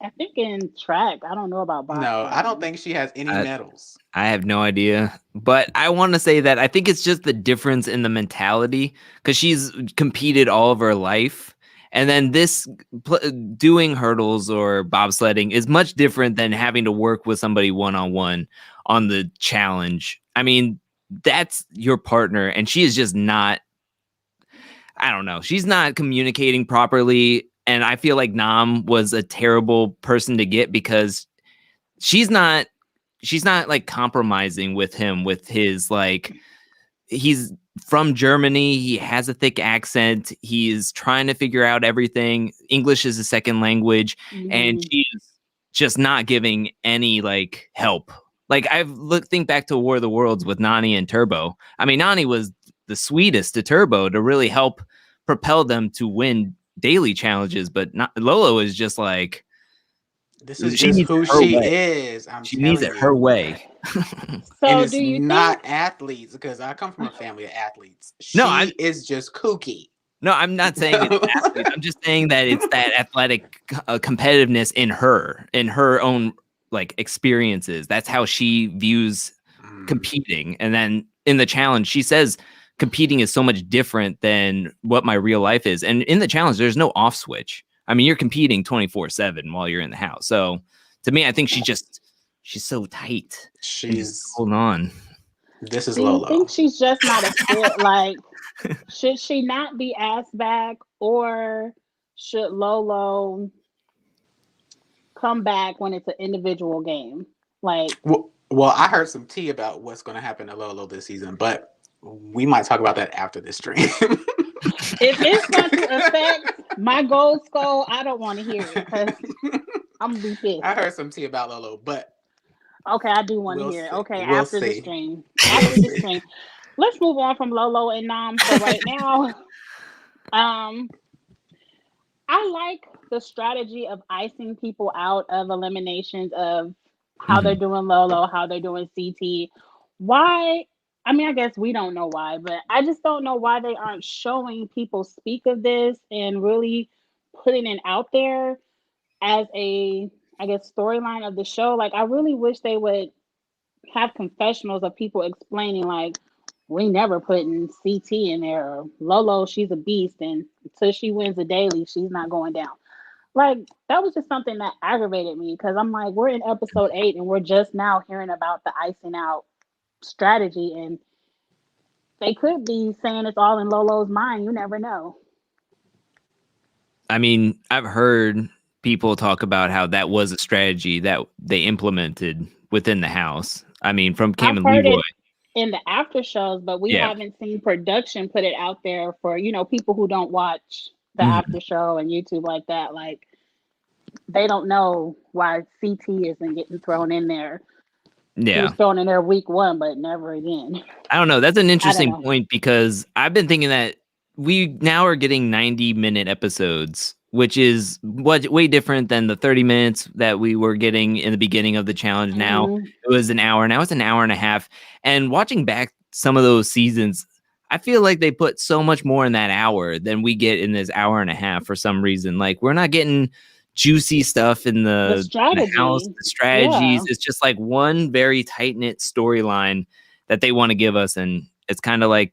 I think in track, I don't know about No, I don't bobsledding. think she has any I, medals. I have no idea, but I want to say that I think it's just the difference in the mentality because she's competed all of her life, and then doing hurdles or bobsledding is much different than having to work with somebody one on one on the challenge. I mean, that's your partner, and she is just not. I don't know. She's not communicating properly, and I feel like Nam was a terrible person to get because she's not like compromising with him with his like he's from Germany, he has a thick accent, he's trying to figure out everything. English is a second language, and Hmm. she's just not giving any like help. Like think back to War of the Worlds with Nani and Turbo. I mean, Nani was the sweetest to Turbo to really help propel them to win daily challenges, but not Lolo is just like This is she just needs who it her she way. is. I'm She needs telling it her you. way. And So, it's do you think? not athletes because I come from a family of athletes. No, I She is just kooky. No, I'm not saying it's athlete. I'm just saying that it's that athletic competitiveness in her own like experiences. That's how she views competing. And then in the challenge, she says competing is so much different than what my real life is. And in the challenge, there's no off switch. I mean, you're competing 24/7 while you're in the house. So to me, I think she's so tight. She's holding on. This is Do you Lolo. think she's just not a fit? Like, should she not be asked back, or should Lolo come back when it's an individual game? Like, well, I heard some tea about what's going to happen to Lolo this season, but we might talk about that after this stream. if it's going to affect my gold skull, I don't want to hear it because I'm gonna be pissed. I heard some tea about Lolo, but okay, I do want to hear it. Okay, we'll after the see. stream. After the stream. Let's move on from Lolo and Nam. So right now, I like the strategy of icing people out of eliminations of how they're doing Lolo, how they're doing CT. Why? I mean, I guess we don't know why, but I just don't know why they aren't showing people speak of this and really putting it out there as a, I guess, storyline of the show. Like, I really wish they would have confessionals of people explaining, like, we never putting CT in there. Or Lolo, she's a beast, and until she wins a daily, she's not going down. Like, that was just something that aggravated me because I'm like, we're in episode 8 and we're just now hearing about the icing out strategy, and they could be saying it's all in Lolo's mind. You never know. I mean, I've heard people talk about how that was a strategy that they implemented within the house. I mean, from Cam and Leroy. In the after shows, but we haven't seen production put it out there for, people who don't watch the after show and YouTube like that. Like, they don't know why CT isn't getting thrown in there. Yeah. He was thrown in there week 1, but never again. I don't know. That's an interesting point because I've been thinking that we now are getting 90-minute episodes, which is way different than the 30 minutes that we were getting in the beginning of the challenge. Now it was an hour. Now it's an hour and a half. And watching back some of those seasons, I feel like they put so much more in that hour than we get in this hour and a half for some reason. Like, we're not getting juicy stuff in the house, the strategies. Yeah. It's just like one very tight-knit storyline that they want to give us. And it's kind of like,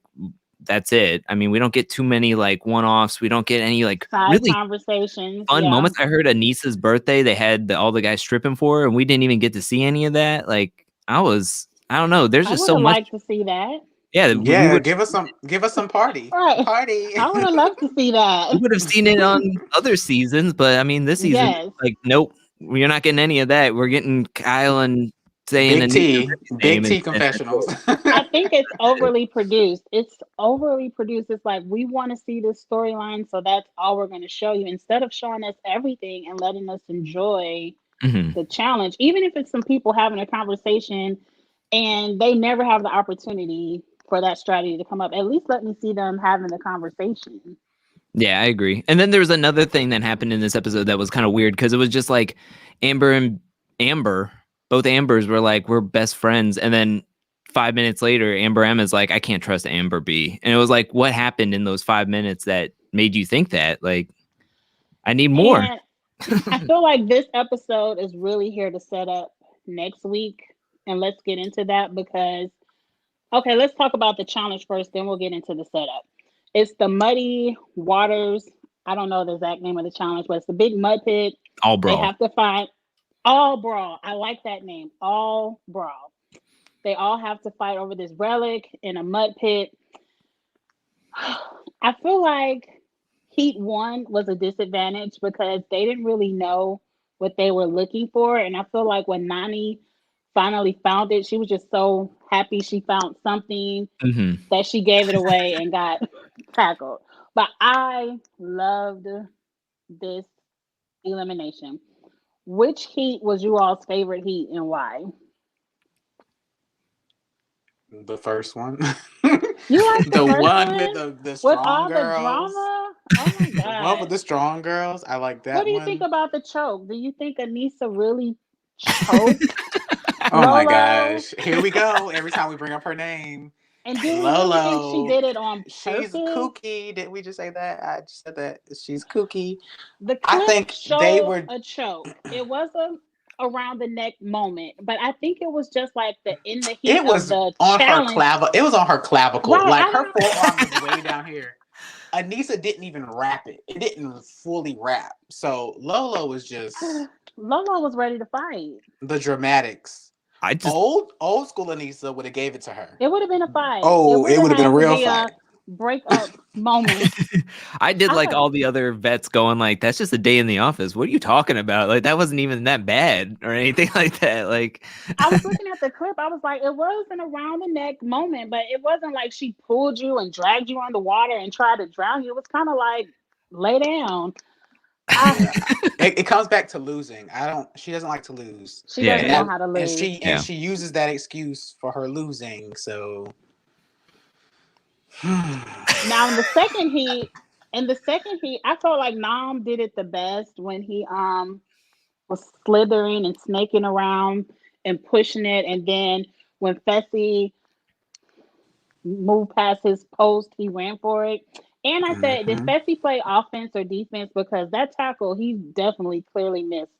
that's it. I mean, we don't get too many like one-offs. We don't get any like side really conversations, fun moments. I heard Anissa's birthday, they had all the guys stripping for her, and we didn't even get to see any of that. Like, I don't know. There's just so much. I would like to see that. Yeah, give us some party. Right. Party. I would have loved to see that. We would have seen it on other seasons, but I mean, this season, like, nope, we're not getting any of that. We're getting Kyle and saying Big T confessionals. I think it's overly produced. It's like, we want to see this storyline, so that's all we're going to show you instead of showing us everything and letting us enjoy the challenge, even if it's some people having a conversation and they never have the opportunity for that strategy to come up. At least let me see them having the conversation. Yeah, I agree. And then there was another thing that happened in this episode that was kind of weird because it was just like Amber, both Ambers were like, we're best friends. And then 5 minutes later, Amber M is like, I can't trust Amber B. And it was like, what happened in those 5 minutes that made you think that? Like, I need more. I feel like this episode is really here to set up next week. And let's get into that because, okay, let's talk about the challenge first, then we'll get into the setup. It's the Muddy Waters. I don't know the exact name of the challenge, but it's the big mud pit. All Brawl. They have to find All Brawl. I like that name. All Brawl. They all have to fight over this relic in a mud pit. I feel like Heat 1 was a disadvantage because they didn't really know what they were looking for. And I feel like when Nani finally found it, she was just so happy she found something that she gave it away and got tackled. But I loved this elimination. Which heat was you all's favorite heat and why? The first one. You like the first one with the strong with all girls. The drama? Oh my god. The one with the strong girls. I like that. What do you think about the choke? Do you think Anissa really choked? Oh my gosh. Here we go. Every time we bring up her name. And do we really think she Lolo, did it on she's purpose? kooky. Did we just say that? I just said that she's kooky. The I clip think they showed were. a choke. It was a around the neck moment, but I think it was just like the in the heat It of was the on her challenge. clavicle. It was on her clavicle. Right. Like I her don't forearm was know. way down here. Anissa didn't even wrap it. It didn't fully wrap. So Lolo was just Lolo was ready to fight. the dramatics. I just Old school Anissa would have gave it to her. It would have been a fight. It Oh, would it have would have been a had to real be fight. a breakup moment. I did like I all the other vets going like, that's just a day in the office. What are you talking about? Like that wasn't even that bad or anything like that. Like I was looking at the clip. I was like, it was an around the neck moment, but it wasn't like she pulled you and dragged you on the water and tried to drown you. It was kind of like lay down. I Yeah. It comes back to losing. I don't. She doesn't like to lose. She Yeah, doesn't And yeah. know that, how to and lose. she Yeah. uses that excuse for her losing. So Now in the second heat, I felt like Nam did it the best when he was slithering and snaking around and pushing it, and then when Fessy moved past his post, he ran for it. And I said, did Mhm. Fessy play offense or defense? Because that tackle, he definitely clearly missed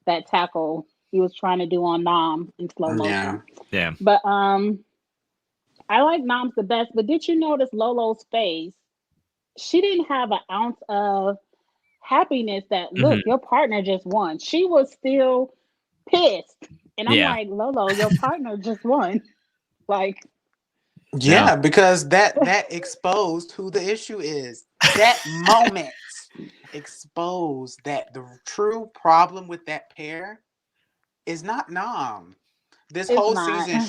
that tackle he was trying to do on Nam in slow Yeah. motion. Yeah. But I like Nam's the best. But did you notice Lolo's face? She didn't have an ounce of happiness that Hmm. look, your partner just won. She was still pissed. And I'm Yeah. like, Lolo, your partner just won. Like, No. Yeah, because that exposed who the issue is. That moment exposed that the true problem with that pair is not Nam. This it's whole not. season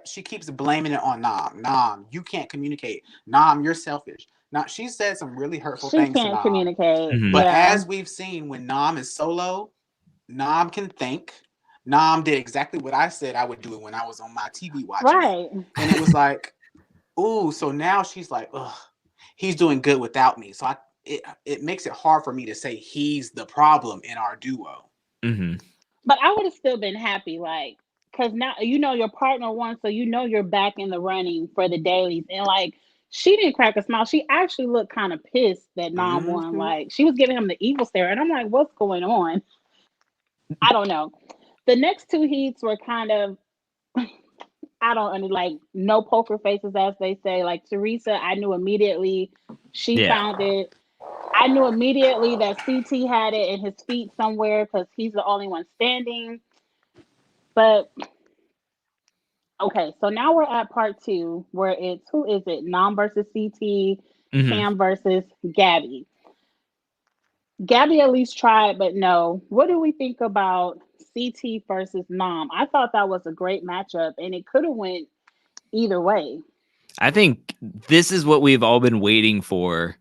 she keeps blaming it on Nam. Nam, you can't communicate. Nam, you're selfish. Now she said some really hurtful She things to can't Nam. communicate. Hmm. But Yeah. as we've seen when Nam is solo, Nam can think. Nam did exactly what I said I would do when I was on my TV watching it. Right. And it was like, ooh, so now she's like, ugh, he's doing good without me. So it makes it hard for me to say he's the problem in our duo. Hmm. But I would have still been happy, like, because now you know your partner won, so you know you're back in the running for the dailies. And like, she didn't crack a smile. She actually looked kind of pissed that Nam won. Mm-hmm. Like, she was giving him the evil stare, and I'm like, what's going on? I don't know. The next two heats were kind of, I don't like no poker faces, as they say. Like Teresa, I knew immediately she Yeah. found it. I knew immediately that CT had it in his feet somewhere because he's the only one standing. But okay, so now we're at part two where it's who is it? Nam versus CT, Hmm. Cam versus Gabby. Gabby at least tried, but no. What do we think about CT versus Nam? I thought that was a great matchup, and it could have went either way. I think this is what we've all been waiting for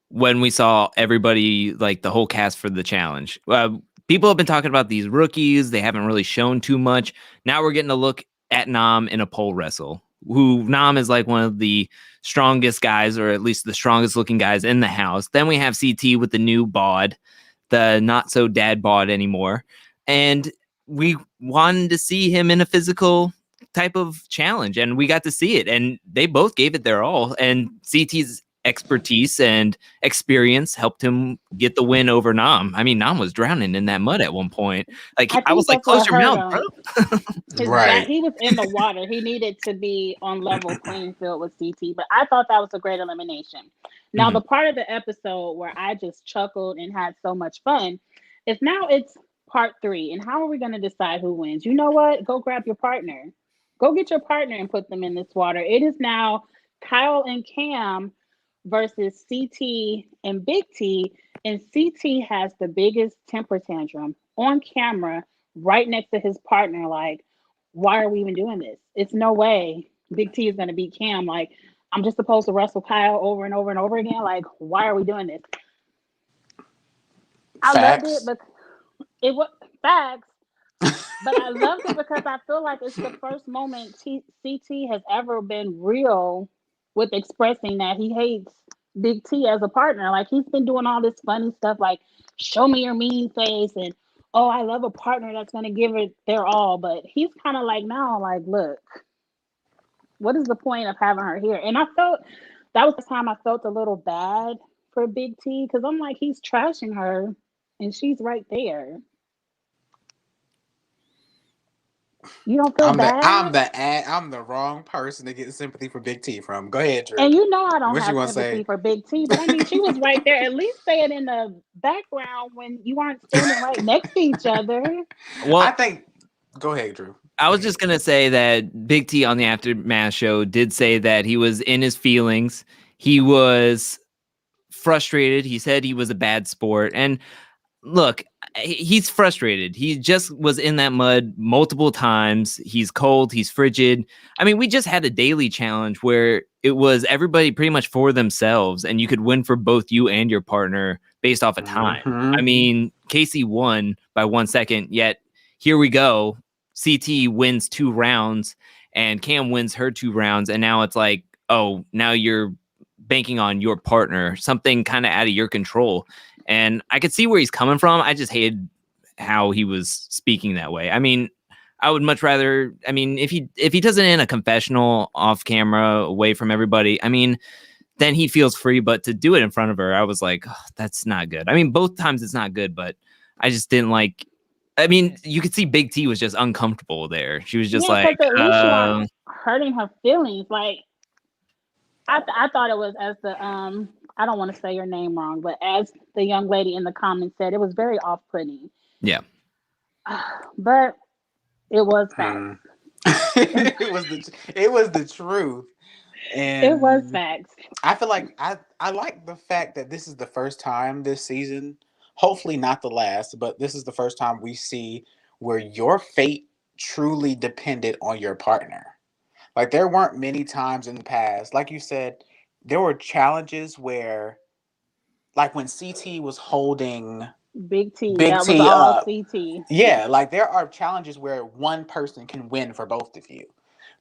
when we saw everybody, like the whole cast for the challenge. People have been talking about these rookies. They haven't really shown too much. Now we're getting a look at Nam in a pole wrestle, who Nam is like one of the strongest guys, or at least the strongest looking guys in the house. Then we have CT with the new bod, the not so dad bod anymore. And we wanted to see him in a physical type of challenge, and we got to see it, and they both gave it their all, and CT's expertise and experience helped him get the win over Nam. I mean, Nam was drowning in that mud at one point. Like, I I was think like, that's what close your hurt mouth, bro. him. His back, Right. he was in the water. He needed to be on level playing field with CT, but I thought that was a great elimination. Now, Mhm. the part of the episode where I just chuckled and had so much fun is now it's part three. And how are we going to decide who wins? You know what? Go grab your partner. Go get your partner and put them in this water. It is now Kyle and Cam versus CT and Big T. And CT has the biggest temper tantrum on camera right next to his partner. Like, why are we even doing this? It's no way Big T is going to beat Cam. Like, I'm just supposed to wrestle Kyle over and over and over again. Like, why are we doing this? I loved it, Facts. but it was facts. But I loved it because I feel like it's the first moment CT has ever been real with expressing that he hates Big T as a partner. Like, he's been doing all this funny stuff, like show me your mean face and oh, I love a partner that's gonna give it their all. But he's kind of like now, like, look, What is the point of having her here? And I felt that was the time I felt a little bad for Big T because I'm like, he's trashing her, and she's right there. You don't feel bad? I'm the wrong person to get sympathy for Big T from. Go ahead, Drew. And you know I don't What you have want to sympathy say? for Big T, but I mean, she was right there. At least say it in the background when you aren't standing right next to each other. I Well, think. Go ahead, Drew. I was just gonna say that Big T on the Aftermath show did say that he was in his feelings. He was frustrated. He said he was a bad sport. And look, he's frustrated. He just was in that mud multiple times. He's cold. He's frigid. I mean, we just had a daily challenge where it was everybody pretty much for themselves, and you could win for both you and your partner based off of time. I mean, Casey won by 1 second, yet here we go. CT wins 2 rounds, and Cam wins her 2 rounds, and now it's like, oh, now you're banking on your partner, something kind of out of your control. And I could see where he's coming from. I just hated how he was speaking that way. I mean, I would much rather, I mean, if he does it in a confessional off camera away from everybody, I mean, then he feels free. But to do it in front of her, I was like, oh, that's not good. I mean, both times it's not good, but I just didn't like. I mean, you could see Big T was just uncomfortable there. She was just Yeah, like, because at least you aren't hurting her feelings. Like I thought it was as the I don't want to say your name wrong, but as the young lady in the comments said, it was very off putting. yeah. But it was facts. it was the truth. It was And facts. I feel like I like the fact that this is the first time this season, hopefully not the last, but this is the first time we see where your fate truly depended on your partner. Like there weren't many times in the past, like you said, there were challenges where, like when CT was holding Big T. Big That was T all up, CT. yeah, like there are challenges where one person can win for both of you.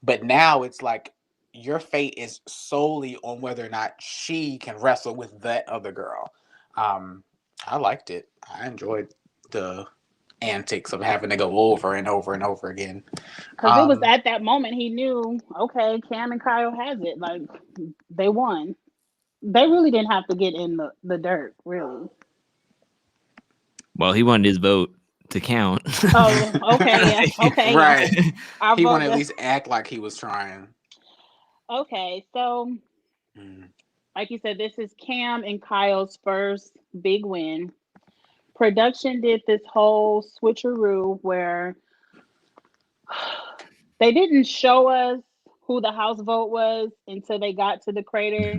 But now it's like your fate is solely on whether or not she can wrestle with that other girl. I liked it. I enjoyed the antics of having to go over and over and over again. Because it was at that moment he knew, okay, Cam and Kyle has it. Like they won. They really didn't have to get in the dirt, really. Well, he wanted his vote to count. Oh, okay, yeah, okay, right. Yeah. He wanted to at least act like he was trying. Okay, so like you said, this is Cam and Kyle's first big win. Production did this whole switcheroo where they didn't show us who the house vote was until they got to the crater.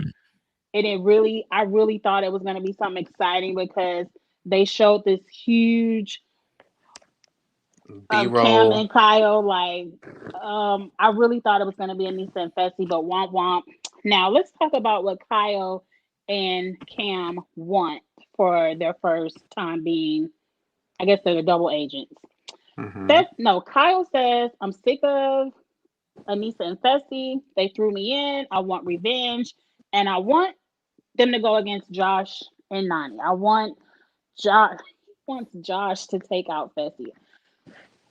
And I really thought it was going to be something exciting because they showed this huge Cam and Kyle. Like, I really thought it was going to be Anissa and Fessy, but womp womp. Now let's talk about what Kyle and Cam want for their first time being. I guess they're the double agents. Kyle says, I'm sick of Anissa and Fessy. They threw me in. I want revenge. And I want them to go against Josh and Nani. I want Josh to take out Fessy.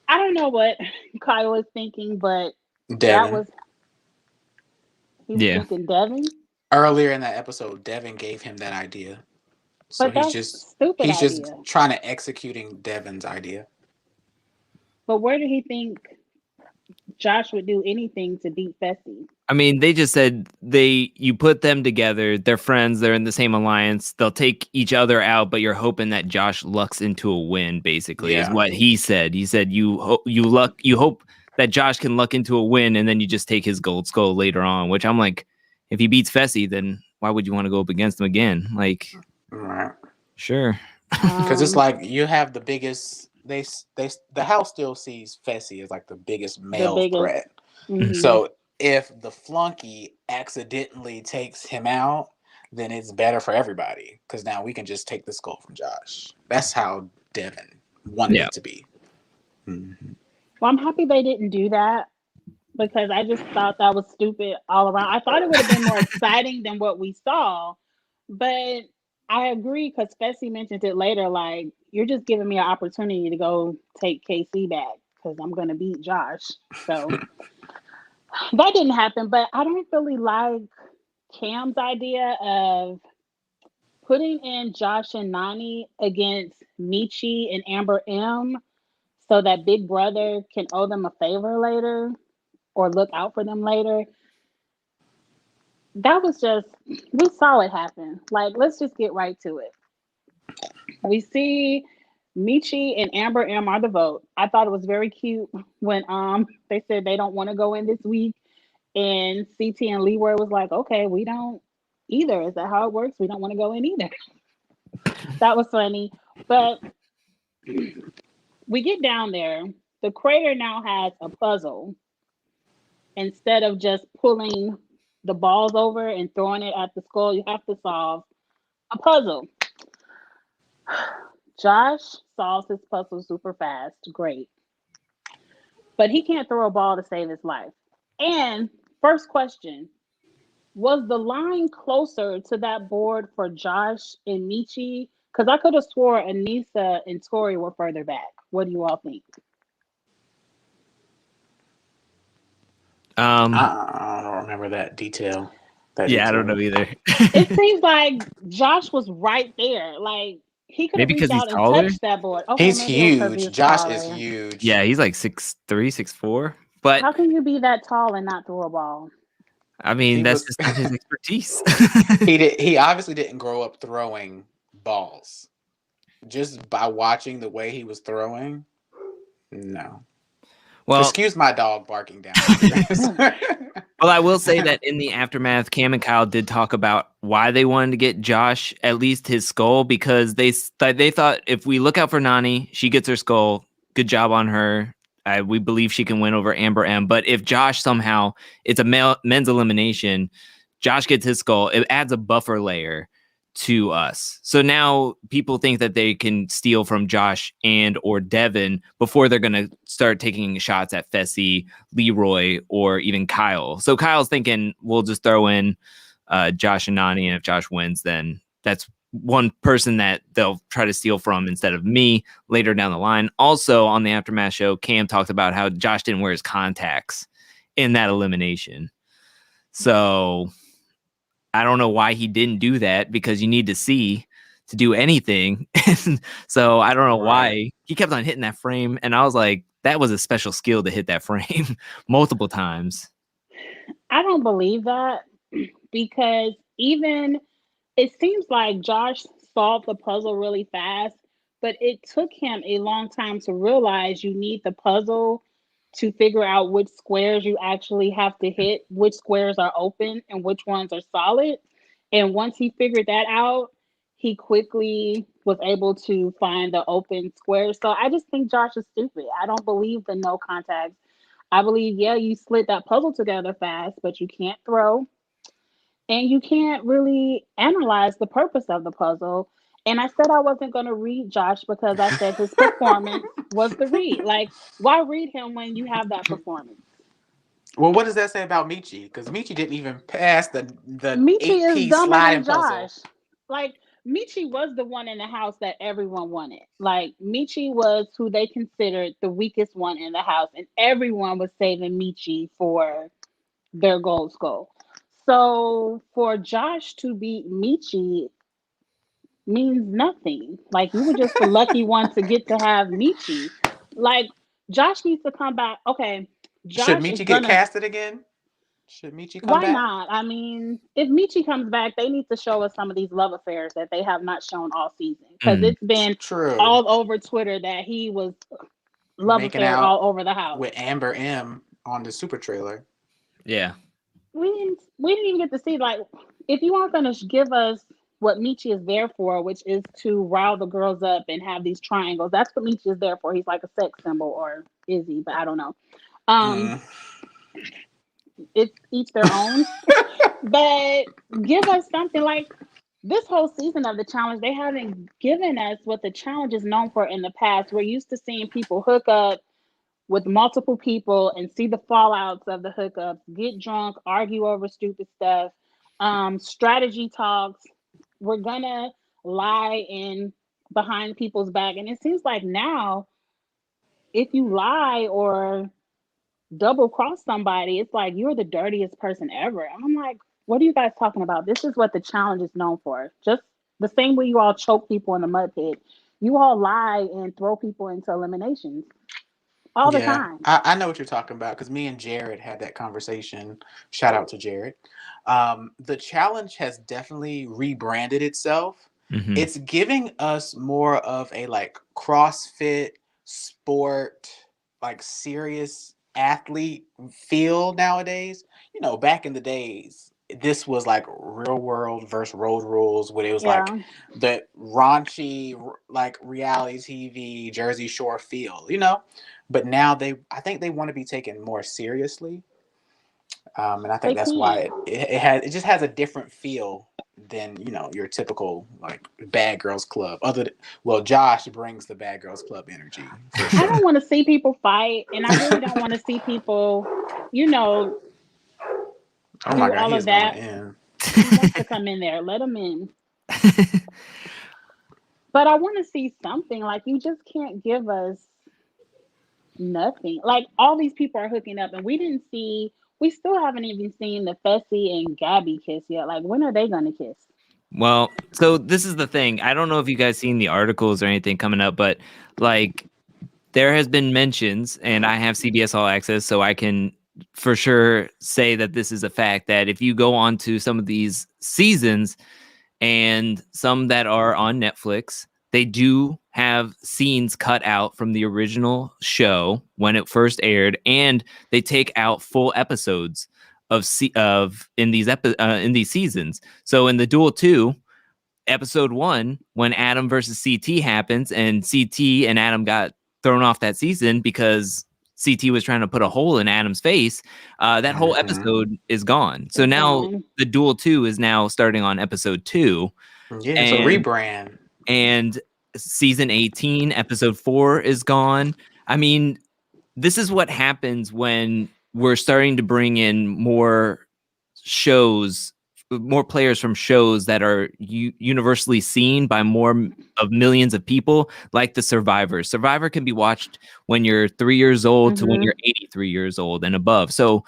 I don't know what Kyle was thinking, but Devin. He was thinking Devin. Earlier in that episode, Devin gave him that idea. So but he's stupid just trying to executing Devin's idea. But where did he think Josh would do anything to beat Fessy? I mean, they just said you put them together. They're friends. They're in the same alliance. They'll take each other out, but you're hoping that Josh lucks into a win. Basically, is what he said. He said you hope that Josh can luck into a win, and then you just take his gold skull later on. Which I'm like, if he beats Fessy, then why would you want to go up against him again? Like, sure, because it's like you have the biggest. The house still sees Fessy as like the biggest male threat. Mm-hmm. So if the flunky accidentally takes him out, then it's better for everybody because now we can just take the skull from Josh. That's how Devin wanted it to be. Mm-hmm. Well, I'm happy they didn't do that because I just thought that was stupid all around. I thought it would have been more exciting than what we saw, but I agree because Fessy mentioned it later. Like, you're just giving me an opportunity to go take KC back because I'm going to beat Josh. So That didn't happen, but I don't really like Cam's idea of putting in Josh and Nani against Michi and Amber M so that Big Brother can owe them a favor later or look out for them later. That was just, we saw it happen. Like, let's just get right to it. We see Michi and Amber M are the vote. I thought it was very cute when they said they don't want to go in this week, and CT and Leroy was like, okay, we don't either. Is that how it works? We don't want to go in either. That was funny. But we get down there. The crater now has a puzzle. Instead of just pulling the balls over and throwing it at the skull, you have to solve a puzzle. Josh solves his puzzle super fast. Great. But he can't throw a ball to save his life. And first question, was the line closer to that board for Josh and Michi? Because I could have swore Anissa and Tori were further back. What do you all think? I don't remember that detail. I don't know either. It seems like Josh was right there. Like, he could have Maybe reached because he's out and taller. touched that board. Okay, He's maybe it was 'cause huge. he's Josh is taller. huge. Yeah, he's like 6'3", 6'4". But How can you be that tall and not throw a ball? I mean, He that's was- just not his expertise. He obviously didn't grow up throwing balls. Just by watching the way he was throwing, no. Well, Excuse my dog barking downstairs. well, I will say that in the aftermath, Cam and Kyle did talk about why they wanted to get Josh at least his skull, because they thought if we look out for Nani, she gets her skull. Good job on her. We believe she can win over Amber M. But if Josh somehow, it's a men's elimination, Josh gets his skull, it adds a buffer layer to us. So now people think that they can steal from Josh and or Devin before they're going to start taking shots at Fessy, Leroy, or even Kyle. So Kyle's thinking we'll just throw in Josh and Nani, and if Josh wins, then that's one person that they'll try to steal from instead of me later down the line. Also on the Aftermath show, Cam talked about how Josh didn't wear his contacts in that elimination. So I don't know why he didn't do that, because you need to see to do anything. So I don't know why he kept on hitting that frame. And I was like, that was a special skill to hit that frame multiple times. I don't believe that, because even it seems like Josh solved the puzzle really fast, but it took him a long time to realize you need the puzzle to figure out which squares you actually have to hit, which squares are open and which ones are solid. And once he figured that out, he quickly was able to find the open squares. So I just think Josh is stupid. I don't believe the no contact. I believe, yeah, you slid that puzzle together fast, but you can't throw and you can't really analyze the purpose of the puzzle. And I said I wasn't going to read Josh because I said his performance was the read. Like, why read him when you have that performance? Well, what does that say about Michi? Because Michi didn't even pass the Michi is 8-piece dumber sliding than puzzle. Josh. Like, Michi was the one in the house that everyone wanted. Like, Michi was who they considered the weakest one in the house, and everyone was saving Michi for their gold skull. So for Josh to beat Michi means nothing. Like, you were just the lucky one to get to have Michi. Like, Josh needs to come back. Okay, Should Josh is Michi get gonna. casted again? Should Michi come Why back? not? I mean, if Michi comes back, they need to show us some of these love affairs that they have not shown all season. Because it's been True. all over Twitter that he was love Making affair out all over the house. with Amber M on the super trailer. Yeah. We didn't even get to see, like, if you aren't gonna give us what Michi is there for, which is to rile the girls up and have these triangles. That's what Michi is there for. He's like a sex symbol, or is he? But I don't know. It's each their own. But give us something. Like, this whole season of the challenge, they haven't given us what the challenge is known for in the past. We're used to seeing people hook up with multiple people and see the fallouts of the hookups, get drunk, argue over stupid stuff, strategy talks. We're gonna lie in behind people's back. And it seems like now, if you lie or double cross somebody, it's like you're the dirtiest person ever. And I'm like, what are you guys talking about? This is what the challenge is known for. Just the same way you all choke people in the mud pit, you all lie and throw people into eliminations all the Yeah, time. I know what you're talking about because me and Jared had that conversation. Shout out to Jared. The challenge has definitely rebranded itself. Hmm. It's giving us more of a like CrossFit sport, like serious athlete feel nowadays. You know, back in the days, this was like real world versus road rules, where it was like Yeah, the raunchy, like reality TV, Jersey Shore feel, you know? But now I think they want to be taken more seriously, and I think they that's why can. it just has a different feel than your typical like Bad Girls Club. Well, Josh brings the Bad Girls Club energy for I don't sure. want to see people fight, and I really don't want to see people, you know, Oh my do god, all he of is going that. in. He wants to come in there. Let him in. But I want to see something. Like, you just can't give us nothing. Like, all these people are hooking up, and we still haven't even seen the Fessy and Gabby kiss yet. Like, when are they going to kiss? Well, so this is the thing. I don't know if you guys seen the articles or anything coming up, but like there has been mentions, and I have CBS All Access, so I can for sure say that this is a fact that if you go on to some of these seasons and some that are on Netflix, they do have scenes cut out from the original show when it first aired, and they take out full episodes of in these seasons. So in the Duel 2, episode 1, when Adam versus CT happens, and CT and Adam got thrown off that season because CT was trying to put a hole in Adam's face, that whole Hmm. episode is gone. So It's now gone. the Duel 2 is now starting on episode 2, Yeah, it's a and rebrand. and season 18 episode 4 is gone. I mean, this is what happens when we're starting to bring in shows more players from shows that are universally seen by more of millions of people, like the Survivor can be watched when you're 3 years old to when Hmm. you're 83 years old and above. So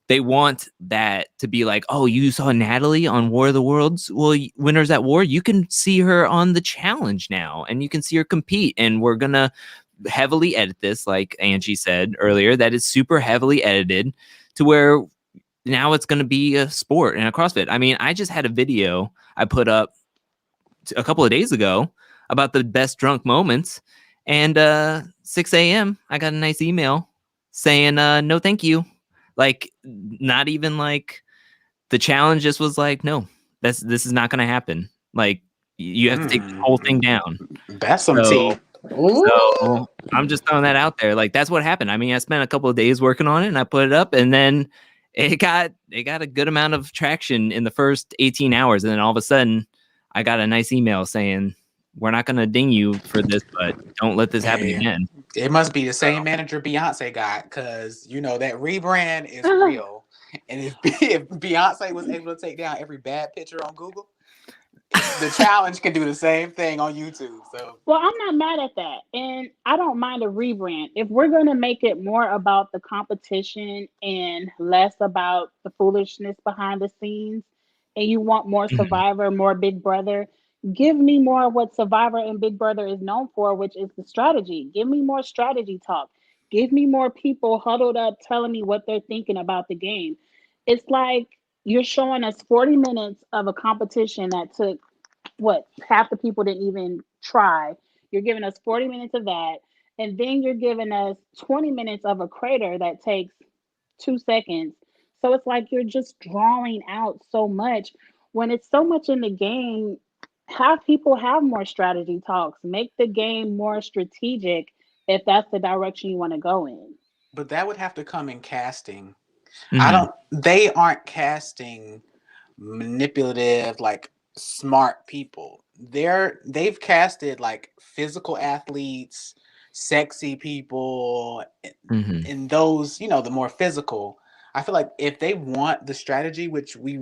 they want that to be like, oh, you saw Natalie on War of the Worlds? Well, Winners at War, you can see her on the challenge now, and you can see her compete. And we're going to heavily edit this, like Angie said earlier, that is super heavily edited to where now it's going to be a sport and a CrossFit. I mean, I just had a video I put up a couple of days ago about the best drunk moments. And 6 a.m., I got a nice email saying, no, thank you. Like, not even like the challenge just was like, no, this is not going to happen. Like, you have to take this whole thing Mm, down. that's some So, tea. Ooh. so I'm just throwing that out there. Like, that's what happened. I mean, I spent a couple of days working on it, and I put it up, and then it got a good amount of traction in the first 18 hours, and then all of a sudden, I got a nice email saying, "We're not going to ding you for this, but don't let this happen Hey, again." it must be the So, same manager Beyonce got because that rebrand is real. And if if Beyonce was able to take down every bad picture on Google, the challenge can do the same thing on YouTube. So Well, I'm not mad at that. And I don't mind a rebrand. If we're going to make it more about the competition and less about the foolishness behind the scenes, and you want more mhm, Survivor, more Big Brother, give me more of what Survivor and Big Brother is known for, which is the strategy. Give me more strategy talk. Give me more people huddled up telling me what they're thinking about the game. It's like you're showing us 40 minutes of a competition that took what half the people didn't even try. You're giving us 40 minutes of that, and then you're giving us 20 minutes of a crater that takes 2 seconds. So it's like you're just drawing out so much when it's so much in the game. Have people have more strategy talks, make the game more strategic if that's the direction you want to go in. but that would have to come in casting. I mhm, don't they aren't casting manipulative, like smart people. They've casted like physical athletes, sexy people, mhm, and those, the more physical. I feel like if they want the strategy, which we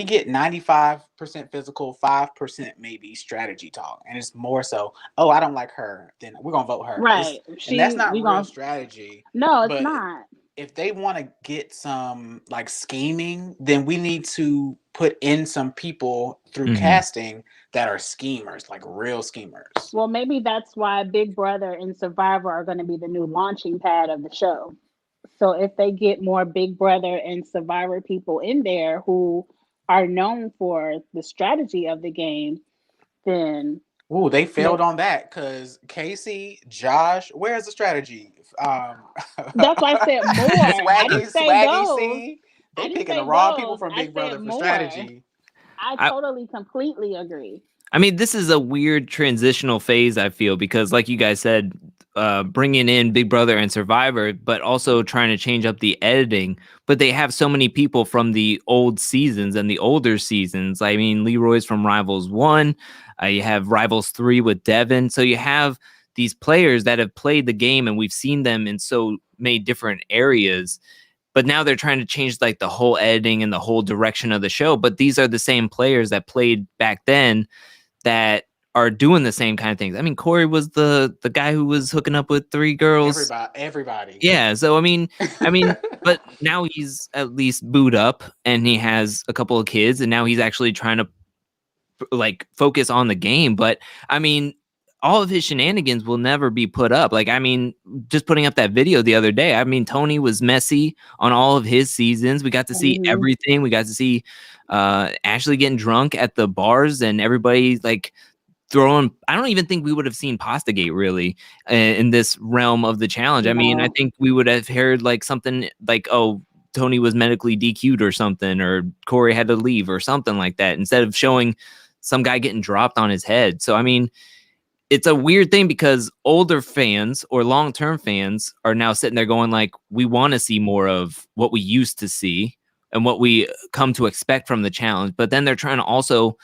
get 95% physical, 5% maybe strategy talk. And it's more so, oh, I don't like her, then we're gonna vote her. Right. And that's not We real gonna strategy. no, it's But not. if they want to get some like scheming, then we need to put in some people through casting that are schemers, like real schemers. Well, maybe that's why Big Brother and Survivor are going to be the new launching pad of the show. So if they get more Big Brother and Survivor people in there who are known for the strategy of the game, then Ooh, they failed on that because Casey, Josh, where's the strategy? that's why I said more. I Swaggy, didn't say Swaggy those. C. I They didn't picking the say wrong people those. from I Big said Brother for more. strategy. I totally, completely agree. I mean, this is a weird transitional phase, I feel, because like you guys said, bringing in Big Brother and Survivor, but also trying to change up the editing. But they have so many people from the old seasons and the older seasons. I mean, Leroy's from Rivals 1. You have Rivals 3 with Devin. So you have these players that have played the game, and we've seen them in so many different areas. But now they're trying to change like the whole editing and the whole direction of the show. But these are the same players that played back then that are doing the same kind of things. I mean, Corey was the guy who was hooking up with 3 girls. Everybody. Yeah. So I mean, but now he's at least booed up and he has a couple of kids, and now he's actually trying to like focus on the game. But I mean, all of his shenanigans will never be put up. Like, I mean, just putting up that video the other day, I mean, Tony was messy on all of his seasons. We got to see everything. We got to see Ashley getting drunk at the bars and everybody like throwing. I don't even think we would have seen Pastagate really in this realm of the challenge. I mean, I think we would have heard like something like, oh, Tony was medically DQ'd or something, or Corey had to leave or something like that, instead of showing some guy getting dropped on his head. So, I mean, it's a weird thing because older fans or long-term fans are now sitting there going like, we want to see more of what we used to see and what we come to expect from the challenge. But then they're trying to also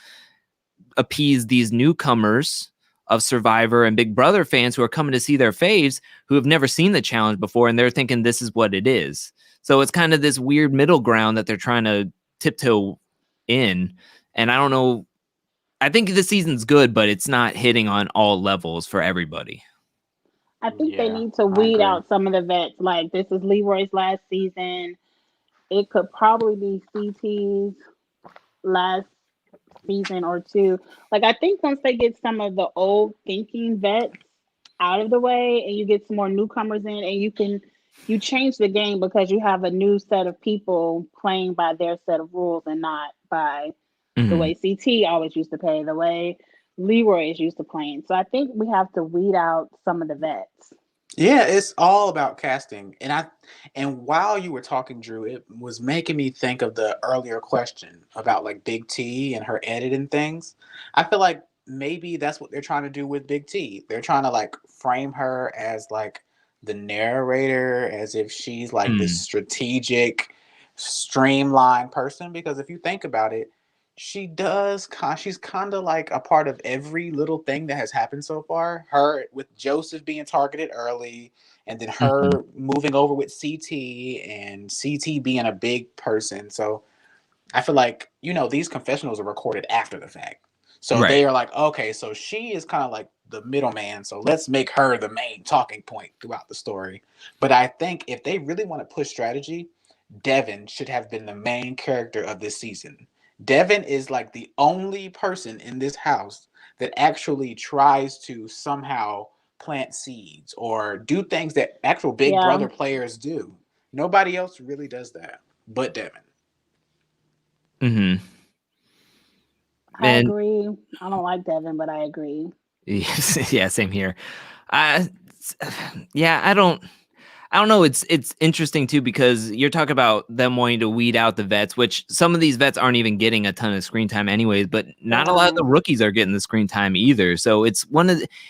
appease these newcomers of Survivor and Big Brother fans who are coming to see their faves who have never seen the challenge before, and they're thinking this is what it is. So it's kind of this weird middle ground that they're trying to tiptoe in. And I don't know. I think the season's good, but it's not hitting on all levels for everybody. I think they need to weed out some of the vets. Like, this is Leroy's last season. It could probably be CT's last season or two. Like, I think once they get some of the old thinking vets out of the way and you get some more newcomers in, and you change the game because you have a new set of people playing by their set of rules and not by the way CT always used to play, the way Leroy is used to playing. So I think we have to weed out some of the vets. Yeah, it's all about casting. And while you were talking, Drew, it was making me think of the earlier question about like Big T and her editing things. I feel like maybe that's what they're trying to do with Big T. They're trying to like frame her as like the narrator, as if she's like this strategic, streamlined person. Because if you think about it, she's kind of like a part of every little thing that has happened so far. Her with Joseph being targeted early, and then her moving over with CT, and CT being a big person. So I feel like, these confessionals are recorded after the fact. So they are like, okay, so she is kind of like the middleman. So let's make her the main talking point throughout the story. But I think if they really want to push strategy, Devin should have been the main character of this season. Devin is like the only person in this house that actually tries to somehow plant seeds or do things that actual Big Brother players do. Nobody else really does that but Devin. I agree. I don't like Devin, but I agree. Yeah, same here. Yeah, I don't know. It's interesting too, because you're talking about them wanting to weed out the vets, which some of these vets aren't even getting a ton of screen time anyways, but not a lot of the rookies are getting the screen time either. So it's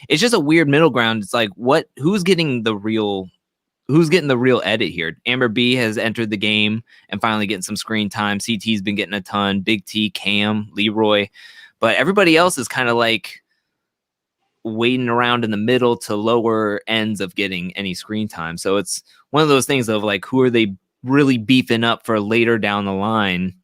it's just a weird middle ground. It's like, who's getting the real edit here? Amber B has entered the game and finally getting some screen time. CT's been getting a ton. Big T, Cam, Leroy, but everybody else is kind of like waiting around in the middle to lower ends of getting any screen time. So it's one of those things of like, who are they really beefing up for later down the line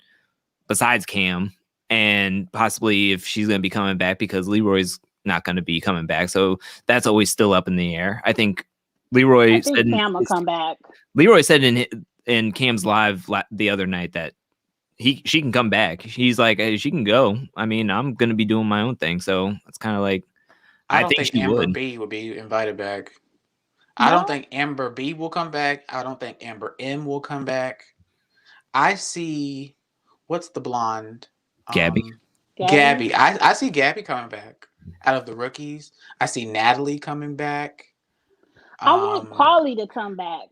besides Cam, and possibly if she's going to be coming back, because Leroy's not going to be coming back. So that's always still up in the air. I think Leroy I think Cam will come back. Leroy said in Cam's live the other night that she can come back. She's like, hey, she can go. I mean, I'm gonna be doing my own thing, so it's kind of like I don't think she Amber would. B will be invited back. No? I don't think Amber B will come back. I don't think Amber M will come back. I see, what's the blonde? Gabby. Gabby. I see Gabby coming back out of the rookies. I see Natalie coming back. I want Paulie to come back.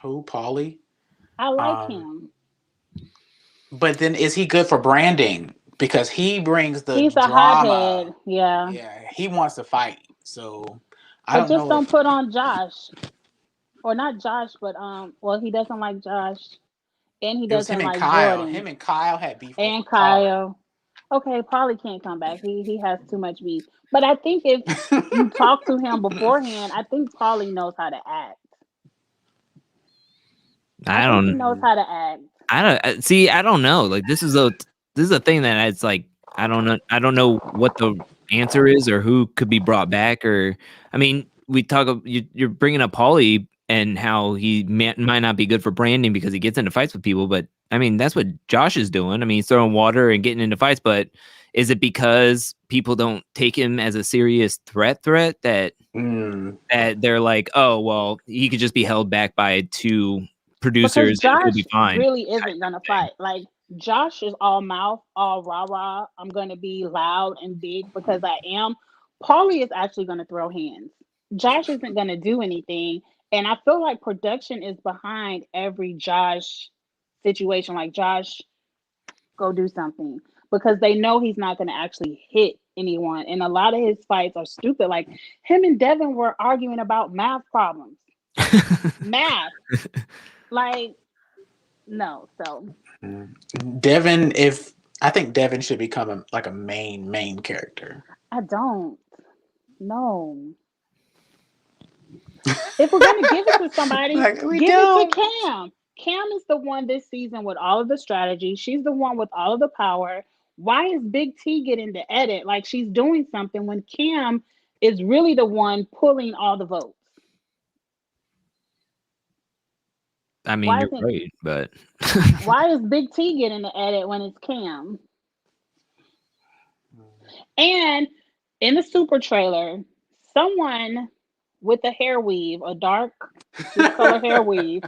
Who? Paulie? I like him. But then is he good for branding? Because he brings the He's drama. a hothead. Yeah. Yeah, he wants to fight. So I But don't just know. don't put on Josh. Or not Josh, but well, he doesn't like Josh. And he It was him doesn't and like Kyle. Jordan. Him and Kyle had beef. And hard. Kyle. Okay, Paulie can't come back. He has too much beef. But I think if you talk to him beforehand, I think Paulie knows how to act. I think he knows how to act. I don't know. Like this is a thing that it's like I don't know what the answer is or who could be brought back. Or I mean, you're bringing up Paulie and how he might not be good for branding because he gets into fights with people, but I mean that's what Josh is doing. I mean, he's throwing water and getting into fights, but is it because people don't take him as a serious threat that that they're like, oh well, he could just be held back by two producers because and he'll be fine. Really isn't gonna fight. Like Josh is all mouth, all rah. I'm gonna be loud and big because I am. Paulie is actually gonna throw hands. Josh isn't gonna do anything, and I feel like production is behind every Josh situation. Like Josh, go do something because they know he's not gonna actually hit anyone, and a lot of his fights are stupid. Like him and Devin were arguing about math problems. Math. Like, no, so Devin, I think Devin should become a main character. I don't. No. If we're gonna give it to somebody, give it to Cam. Cam is the one this season with all of the strategy. She's the one with all of the power. Why is Big T getting to edit like she's doing something when Cam is really the one pulling all the votes? I mean, you're right, but why is Big T getting the edit when it's Cam? And in the super trailer, someone with a hair weave, a dark color hair weave,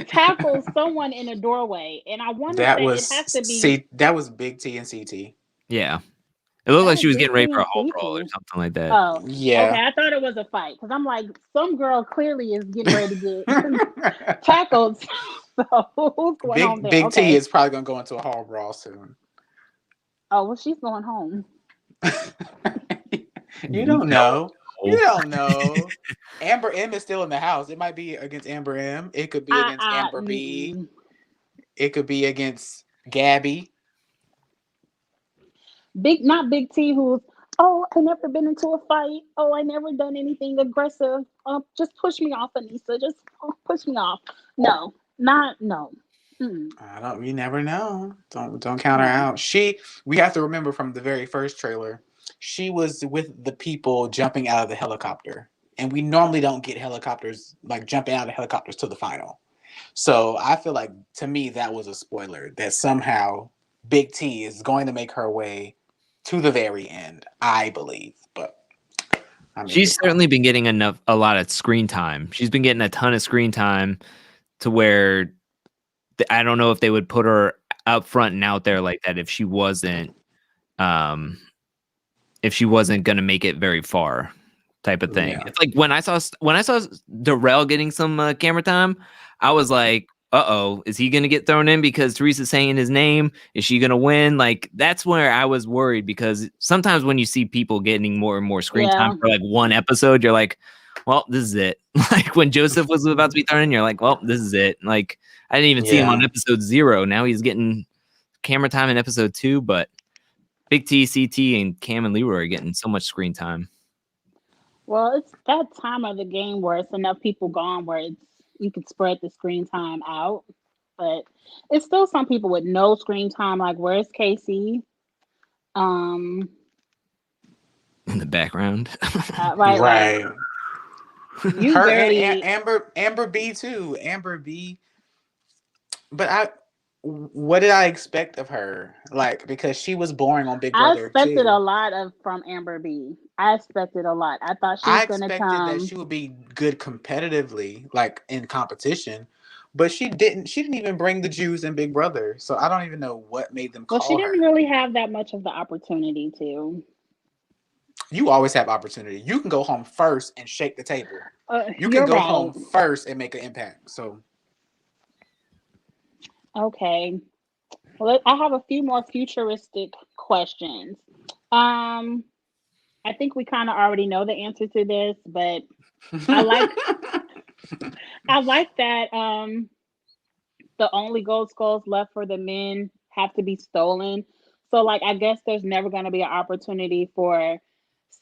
tackles someone in a doorway, and I want to say it has to be. That was Big T and CT. Yeah. It looked like she was getting ready for a hall brawl or something like that. Oh, yeah. Okay, I thought it was a fight because I'm like, some girl clearly is getting ready to get tackled. So who's going home there? Big T is probably going to go into a hall brawl soon. Oh, well, she's going home. You don't know. You don't know. Amber M is still in the house. It might be against Amber M. It could be against Amber B. It could be against Gabby. Not Big T, who's, oh, I never been into a fight. Oh, I never done anything aggressive. Just push me off, Anissa. Just push me off. No. I don't. You never know. Don't count her out. We have to remember from the very first trailer, she was with the people jumping out of the helicopter, and we normally don't get helicopters like jumping out of helicopters to the final. So I feel like to me that was a spoiler that somehow Big T is going to make her way to the very end. I believe, but. She's certainly been getting a lot of screen time. She's been getting a ton of screen time to where I don't know if they would put her up front and out there like that if she wasn't going to make it very far type of thing. Yeah. It's like when I saw Darrell getting some camera time, I was like, uh-oh, is he going to get thrown in because Teresa's saying his name? Is she going to win? Like, that's where I was worried because sometimes when you see people getting more and more screen time for like one episode, you're like, well, this is it. Like when Joseph was about to be thrown in, you're like, well, this is it. Like I didn't even see him on episode 0. Now he's getting camera time in episode 2, but Big T, CT, and Cam and Leroy are getting so much screen time. Well, it's that time of the game where it's enough people gone where you could spread the screen time out. But it's still some people with no screen time. Like, where's Casey? In the background. Right. You Her and very Amber B too. Amber B. But what did I expect of her? Like, because she was boring on Big I Brother expected a too. lot of from Amber B. I expected a lot. I thought she I was gonna expected that come. she would be good competitively, like in competition, but she didn't. She didn't even bring the Jews in Big Brother, so I don't even know what made them Well, she call didn't her. really have that much of the opportunity to. You always have opportunity. You can go home first and shake the table. You can You're go right. home first and make an impact. So Okay. Well, I have a few more futuristic questions. Um, I think we kind of already know the answer to this, but I like I like that the only gold skulls left for the men have to be stolen. So like I guess there's never going to be an opportunity for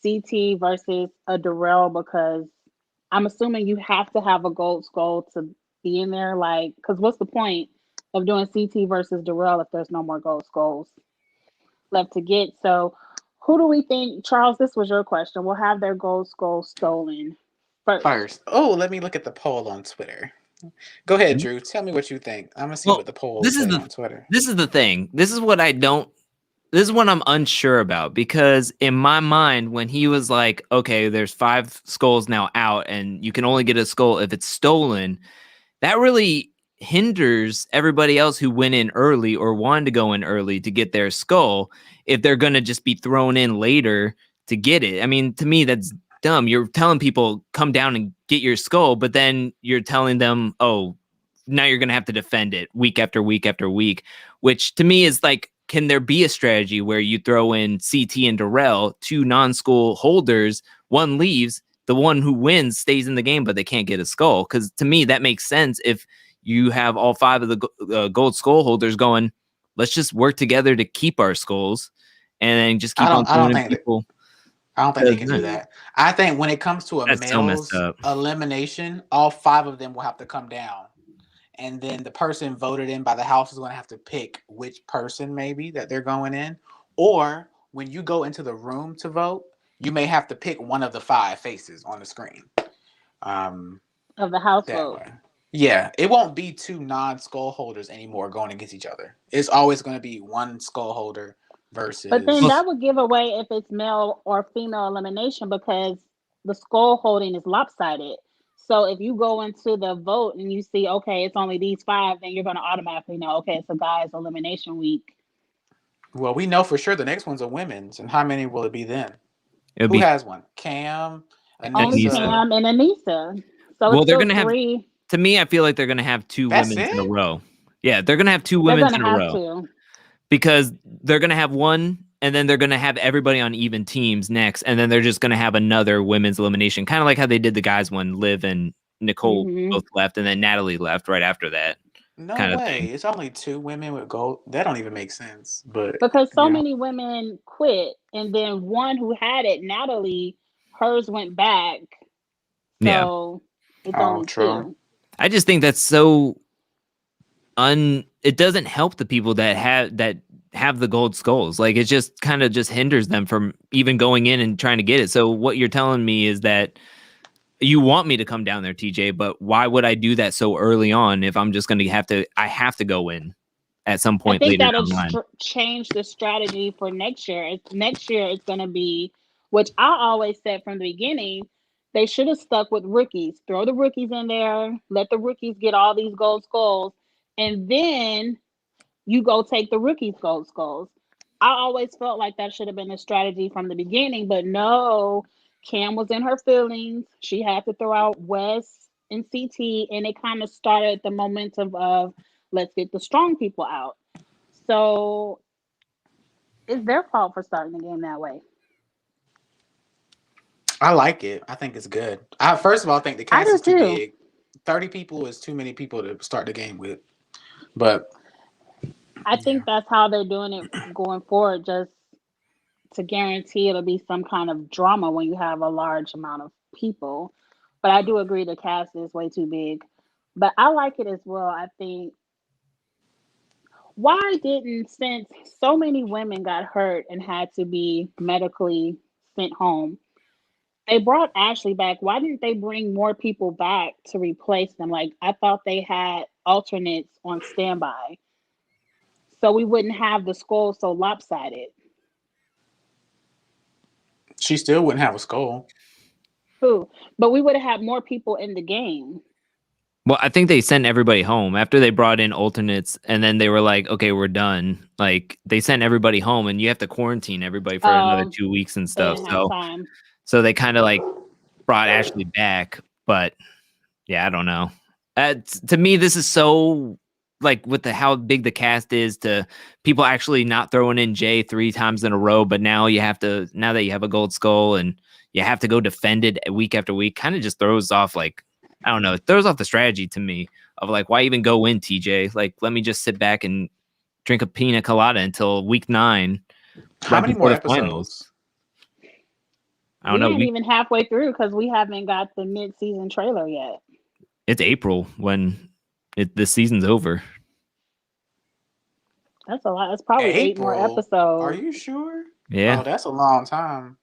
CT versus a Darrell because I'm assuming you have to have a gold skull to be in there. Like, because what's the point of doing CT versus Darrell if there's no more gold skulls left to get? So, who do we think, Charles? This was your question. Will have their gold skull stolen first? first, oh, let me look at the poll on Twitter. Go ahead, Drew. Tell me what you think. I'm gonna see what Well, the poll this is said the on Twitter. this is the thing. This is what I don't. This is what I'm unsure about because in my mind, when he was like, "Okay, there's 5 skulls now out, and you can only get a skull if it's stolen," that really hinders everybody else who went in early or wanted to go in early to get their skull if they're going to just be thrown in later to get it. I mean, to me, that's dumb. You're telling people come down and get your skull, but then you're telling them, oh, now you're going to have to defend it week after week after week, which to me is like, can there be a strategy where you throw in CT and Darrell, 2 non-school holders, one leaves, the one who wins stays in the game, but they can't get a skull? Because to me, that makes sense if you have all 5 of the gold skull holders going, let's just work together to keep our skulls and then just I keep on don't. I throwing don't in think that. people. I don't think they can do Mhm. that. I think when it comes to a That's so messed male's up. elimination, all 5 of them will have to come down, and then the person voted in by the house is going to have to pick which person maybe that they're going in. Or when you go into the room to vote, you may have to pick one of the 5 faces on the screen. Um, Of the house that vote. way. Yeah, it won't be 2 non-skull holders anymore going against each other. It's always going to be one skull holder But then Well, versus. that would give away if it's male or female elimination because the skull holding is lopsided. So if you go into the vote and you see, okay, it's only these 5, then you're going to automatically know, okay, it's a guy's elimination week. Well, we know for sure the next one's a women's, and how many will it be then? it'll Who be has one? Cam, Only Anissa. Anissa. Cam and Anissa. So it's Well, they're still gonna have. 3. To me, I feel like they're gonna have 2 That's women's it. in a row. Yeah, they're gonna have 2 They're women's going to in a have row to. because they're gonna have one, and then they're gonna have everybody on even teams next, and then they're just gonna have another women's elimination, kind of like how they did the guys when Liv and Nicole Hmm. both left, and then Natalie left right after that, No kind of thing. way. It's only 2 women with gold. That don't even make sense. But Because so yeah. many women quit. And then one who had it, Natalie, hers went back. Yeah, So it's Oh, only true. 2. I just think that's so it doesn't help the people that have the gold skulls. Like it just kind of just hinders them from even going in and trying to get it. So what you're telling me is that you want me to come down there, TJ, but why would I do that so early on if I'm just going to I have to go in at some I point think later that'll down the line. change the strategy for next year. Next year, it's going to be, which I always said from the beginning, they should have stuck with rookies. Throw the rookies in there, let the rookies get all these gold skulls, and then you go take the rookies' gold skulls. I always felt like that should have been a strategy from the beginning, but no, Cam was in her feelings. She had to throw out Wes and CT, and it kind of started the momentum of let's get the strong people out. So it's their fault for starting the game that way. I like it. I think it's good. I first of all think the I cast do is too too. big. 30 people is too many people to start the game with. But I yeah. think that's how they're doing it going forward, just to guarantee it'll be some kind of drama when you have a large amount of people. But I do agree the cast is way too big. But I like it as well. I think why didn't since so many women got hurt and had to be medically sent home, They brought Ashley back. Why didn't they bring more people back to replace them? Like, I thought they had alternates on standby, so we wouldn't have the skull so lopsided. She still wouldn't have a skull. Who? But we would have had more people in the game. Well, I think they sent everybody home after they brought in alternates, and then they were like, "Okay, we're done." Like they sent everybody home, and you have to quarantine everybody for another 2 weeks and They stuff. didn't have time. So they kind of like brought Ashley back, but yeah, I don't know. To me, this is so like with how big the cast is to people actually not throwing in Jay 3 times in a row, but now you have to now that you have a gold skull and you have to go defend it week after week, kind of just throws off like. I don't know. It throws off the strategy to me of like, why even go in, TJ? Like, let me just sit back and drink a pina colada until week 9. How many more episodes? I don't know. We ain't even halfway through because we haven't got the mid-season trailer yet. It's April when the season's over. That's a lot. That's probably April? 8 more episodes. Are you sure? Yeah. Oh, that's a long time.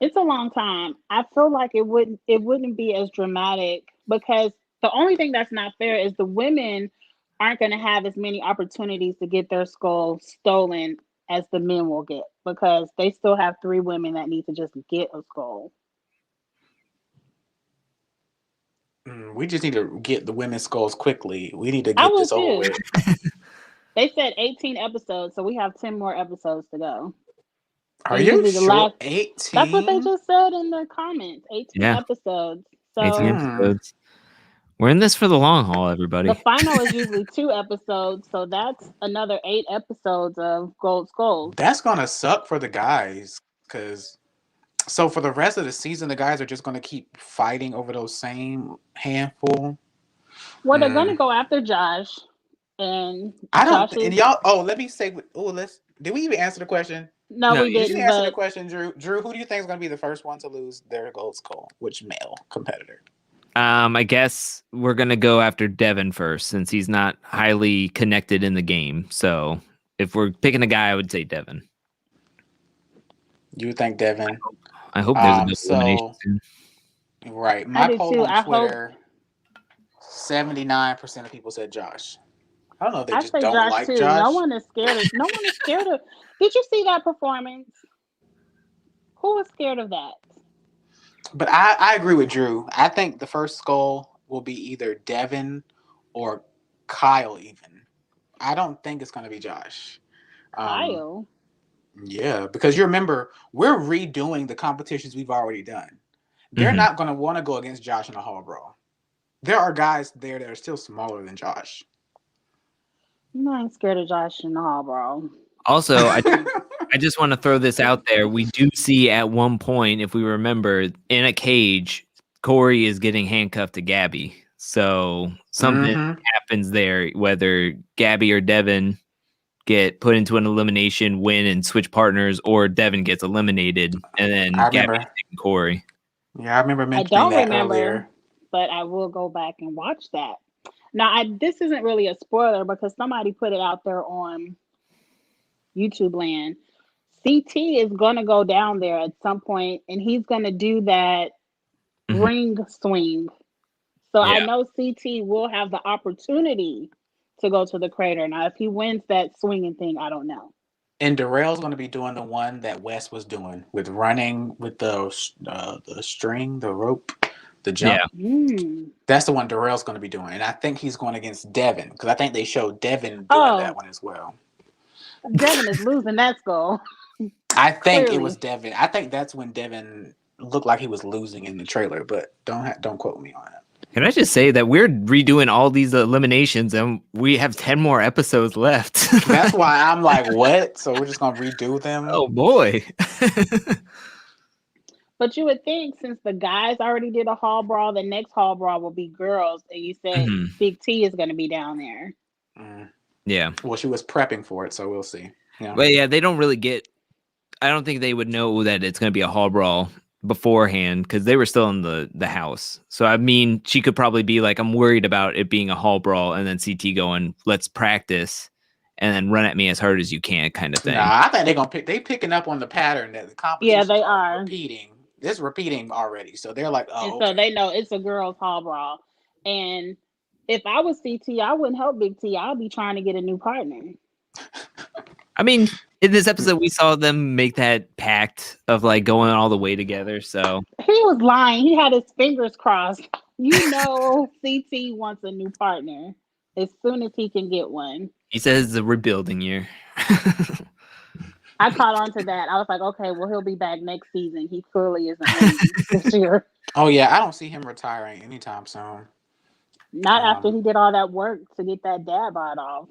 It's a long time. I feel like it wouldn't be as dramatic because the only thing that's not fair is the women aren't going to have as many opportunities to get their skull stolen as the men will get because they still have 3 women that need to just get a skull. We just need to get the women's skulls quickly. We need to get this over with. They said 18 episodes, so we have 10 more episodes to go. Are you sure? 18? That's what they just said in the comments. 18 episodes. So 18 episodes. We're in this for the long haul, everybody. The final is usually 2 episodes, so that's another 8 episodes of Gold Skulls. That's gonna suck for the guys, because so for the rest of the season, the guys are just gonna keep fighting over those same handful. Well, they're gonna go after Josh, and I don't. And y'all. Oh, let me say. Oh, let's. Did we even answer the question? No, we didn't. You didn't answer the question, Drew. Drew, who do you think is going to be the first one to lose their gold skull? Which male competitor? I guess we're going to go after Devin first, since he's not highly connected in the game. So if we're picking a guy, I would say Devin. You would think Devin? I hope there's a good elimination soon. Right. My poll on Twitter, 79% of people said Josh. I don't know if they just don't like Josh. No one is scared of. Did you see that performance? Who was scared of that? But I agree with Drew. I think the first skull will be either Devin or Kyle even. I don't think it's going to be Josh. Kyle? Yeah, because you remember, we're redoing the competitions we've already done. They're not going to want to go against Josh in a hall brawl. There are guys there that are still smaller than Josh. I ain't scared of Josh in the hall brawl. Also, I just want to throw this out there. We do see at one point, if we remember, in a cage, Corey is getting handcuffed to Gabby. So something happens there, whether Gabby or Devin get put into an elimination, win, and switch partners, or Devin gets eliminated, and then Gabby's taking Corey. Yeah, I remember mentioning that earlier. But I will go back and watch that. Now, this isn't really a spoiler because somebody put it out there on YouTube land. CT is going to go down there at some point, and he's going to do that ring swing. So I know CT will have the opportunity to go to the crater. Now, if he wins that swinging thing, I don't know. And Darrell's going to be doing the one that Wes was doing with running with the string, the rope, the jump. Yeah. That's the one Darrell's going to be doing. And I think he's going against Devin because I think they showed Devin doing that one as well. Devin is losing that skull. I think it was Devin. I think that's when Devin looked like he was losing in the trailer, but don't quote me on it. Can I just say that we're redoing all these eliminations and we have 10 more episodes left? That's why I'm like, what? So we're just going to redo them? Oh, boy. But you would think since the guys already did a hall brawl, the next hall brawl will be girls. And you said Big T is going to be down there. Yeah. Well, she was prepping for it, so we'll see. Yeah. But yeah, they don't really get... I don't think they would know that it's going to be a hall brawl beforehand because they were still in the house. So I mean, she could probably be like, I'm worried about it being a hall brawl, and then CT going, let's practice, and then run at me as hard as you can, kind of thing. Nah, I think they're gonna picking up on the pattern that the competition they are repeating. It's repeating already, so they're like, and oh, so okay. they know it's a girls' hall brawl. And if I was CT, I wouldn't help Big T. I'd be trying to get a new partner. I mean, in this episode, we saw them make that pact of like going all the way together. So he was lying. He had his fingers crossed. You know, CT wants a new partner as soon as he can get one. he says it's a rebuilding year. I caught on to that. I was like, okay, well, he'll be back next season. He clearly isn't winning this year. Oh yeah, I don't see him retiring anytime soon. Not after he did all that work to get that dad bod off.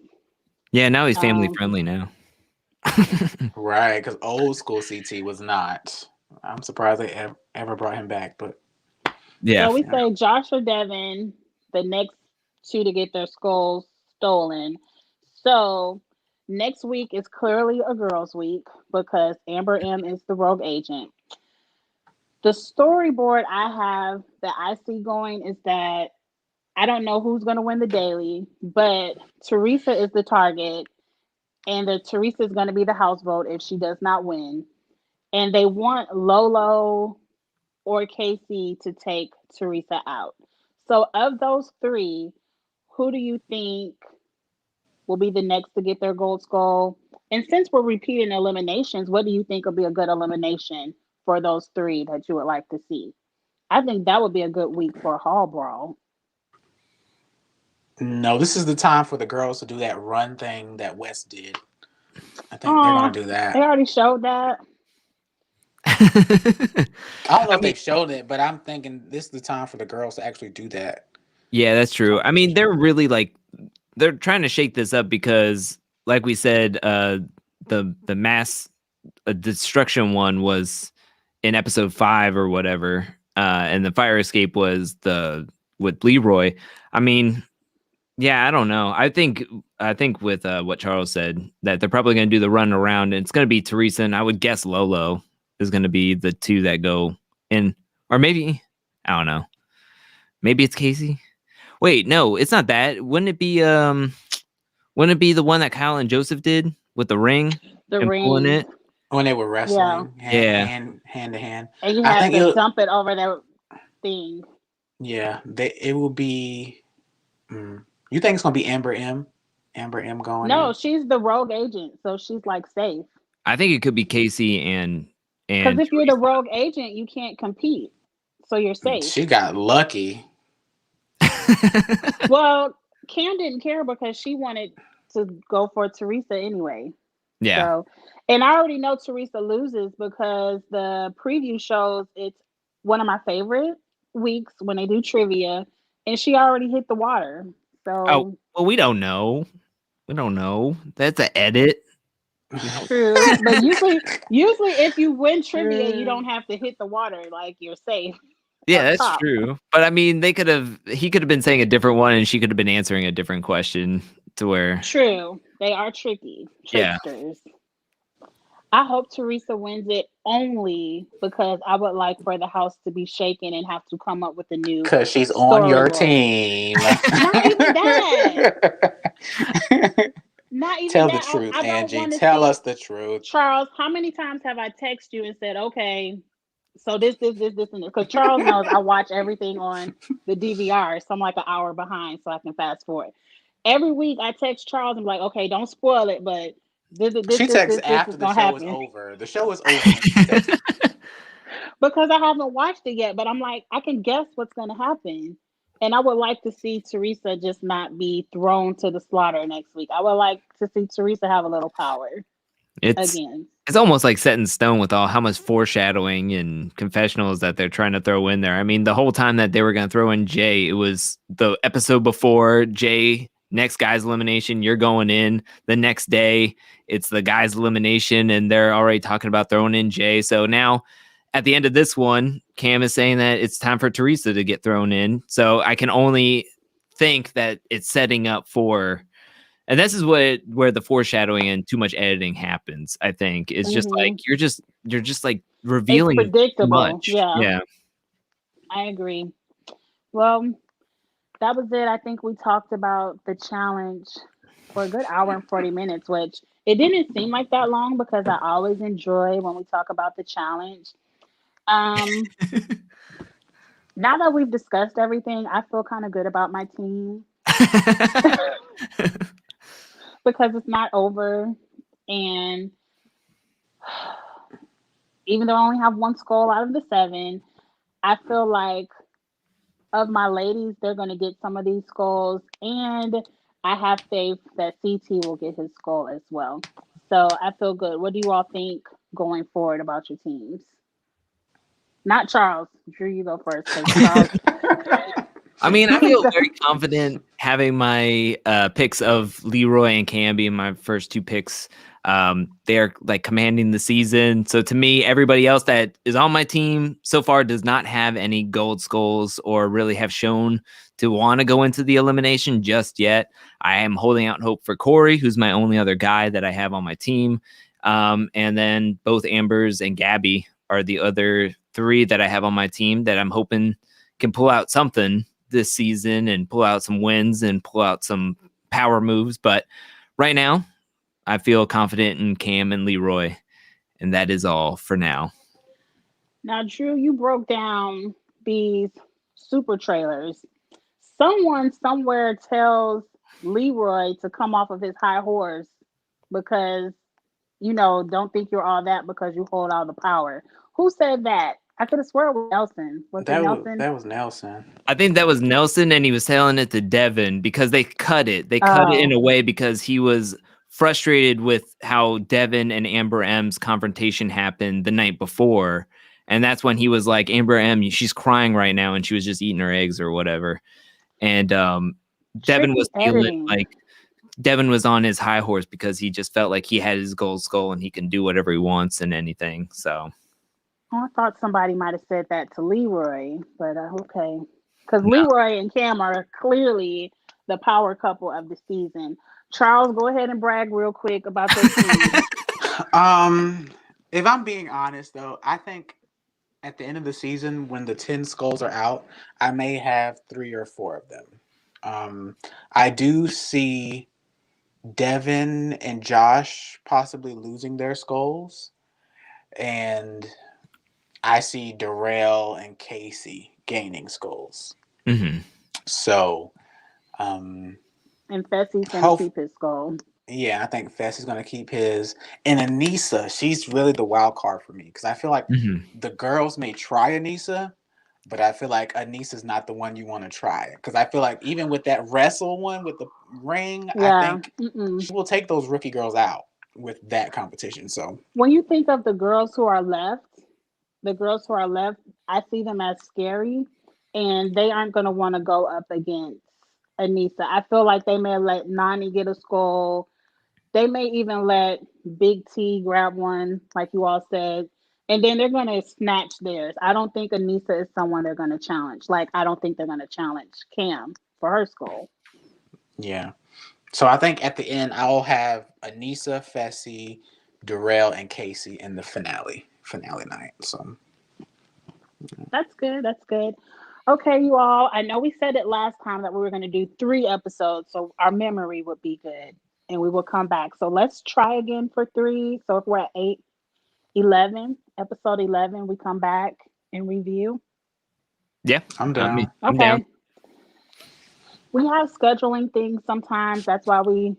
Yeah, now he's family friendly now. Right, because old school CT was not. I'm surprised they ever brought him back, but yeah. So we say Josh or Devin, the next two to get their skulls stolen. So next week is clearly a girls' week because Amber M is the rogue agent. The storyboard I have that I see going is that I don't know who's going to win the daily, but Teresa is the target, and Teresa is going to be the house vote if she does not win. And they want Lolo or Casey to take Teresa out. So of those three, who do you think will be the next to get their gold skull? And since we're repeating eliminations, what do you think will be a good elimination for those three that you would like to see? I think that would be a good week for a hall brawl. no, this is the time for the girls to do that run thing that West did. I think they're gonna do that. They already showed that. I don't know if they showed it, but I'm thinking this is the time for the girls to actually do that. Yeah, that's true. I mean, they're really like they're trying to shake this up because, like we said, the mass destruction one was in episode 5 or whatever, and the fire escape was with Leroy. I mean, yeah, I don't know. I think with what Charles said that they're probably going to do the run around, and it's going to be Teresa, and I would guess Lolo is going to be the two that go in, or maybe I don't know. Maybe it's Casey. Wait, no, it's not that. Wouldn't it be the one that Kyle and Joseph did with the ring? The and ring. pulling it? When they were wrestling hand to hand. And you have to dump it over that thing. Yeah, it will be you think it's gonna be Amber M? Amber M going in? She's the rogue agent, so she's like safe. I think it could be Casey and because if you're the rogue agent, you can't compete, so you're safe. She got lucky. Well, Cam didn't care because she wanted to go for Teresa anyway. Yeah. So, and I already know Teresa loses because the preview shows it's one of my favorite weeks when they do trivia, and she already hit the water. So, well, we don't know. That's an edit. True, but usually if you win trivia, you don't have to hit the water. Like, you're safe. Yeah, that's true. But I mean, he could have been saying a different one, and she could have been answering a different question to where. True, they are tricky tricksters. Yeah. I hope Teresa wins it only because I would like for the house to be shaken and have to come up with a new. Because she's on your team. Not even that. Not even Tell that. the truth, Angie. Tell us the truth. Charles, how many times have I texted you and said, okay, so this, and this? Because Charles knows I watch everything on the DVR, so I'm like an hour behind so I can fast forward. Every week I text Charles and be like, okay, don't spoil it, but she texts after the show is over. The show is over. Because I haven't watched it yet, but I'm like, I can guess what's going to happen. And I would like to see Teresa just not be thrown to the slaughter next week. I would like to see Teresa have a little power again. It's almost like set in stone with how much foreshadowing and confessionals that they're trying to throw in there. I mean, the whole time that they were going to throw in Jay, it was the episode before Jay, next guy's elimination, you're going in. The next day, it's the guy's elimination, and they're already talking about throwing in Jay. So now, at the end of this one, Cam is saying that it's time for Teresa to get thrown in. So I can only think that it's setting up for, and this is where the foreshadowing and too much editing happens. I think it's just like you're just like revealing it's predictable. Much. Yeah, I agree. Well, that was it. I think we talked about the challenge for a good hour and 40 minutes, which it didn't seem like that long because I always enjoy when we talk about the challenge. Um, Now that we've discussed everything, I feel kind of good about my team because it's not over. And even though I only have one skull out of the seven, I feel like of my ladies, they're going to get some of these skulls. And I have faith that CT will get his skull as well. So I feel good. What do you all think going forward about your teams? Not Charles. Drew, you go first because Charles. I mean, I feel very confident having my picks of Leroy and Cam being my first two picks. They're like commanding the season. So to me, everybody else that is on my team so far does not have any gold skulls or really have shown to want to go into the elimination just yet. I am holding out hope for Corey, who's my only other guy that I have on my team. And then both Ambers and Gabby are the other three that I have on my team that I'm hoping can pull out something this season and pull out some wins and pull out some power moves. But right now, I feel confident in Cam and Leroy, and that is all for now. Now, Drew, you broke down these super trailers. Someone somewhere tells Leroy to come off of his high horse because, don't think you're all that because you hold all the power. Who said that? I could have sworn it was Nelson. Was it Nelson? That was Nelson. I think that was Nelson, and he was telling it to Devin because they cut it. They cut it in a way because he was frustrated with how Devin and Amber M's confrontation happened the night before. And that's when he was like, Amber M, she's crying right now, and she was just eating her eggs or whatever. And Devin was feeling like Devin was on his high horse because he just felt like he had his gold skull and he can do whatever he wants and anything. So I thought somebody might have said that to Leroy, but okay. Because Leroy and Cam are clearly the power couple of the season. Charles, go ahead and brag real quick about your team. If I'm being honest, though, I think at the end of the season, when the 10 skulls are out, I may have 3 or 4 of them. I do see Devin and Josh possibly losing their skulls. And I see Darrell and Casey gaining skulls. Mm-hmm. So, and Fessy's going to keep his skull. Yeah, I think Fessy's going to keep his. And Anissa, she's really the wild card for me because I feel like the girls may try Anissa, but I feel like Anissa's not the one you want to try. Because I feel like even with that wrestle one with the ring, I think she will take those rookie girls out with that competition. So when you think of the girls who are left, I see them as scary, and they aren't going to want to go up against Anissa. I feel like they may let Nani get a skull. They may even let Big T grab one, like you all said, and then they're going to snatch theirs. I don't think Anissa is someone they're going to challenge. Like, I don't think they're going to challenge Cam for her skull. Yeah. So I think at the end, I'll have Anissa, Fessy, Darrell, and Casey in the finale night. So that's good. Okay, you all. I know we said it last time that we were going to do 3 episodes, so our memory would be good, and we will come back. So let's try again for 3. So if we're at episode 11, we come back and review. Yeah, I'm down. I'm down. We have scheduling things sometimes. That's why we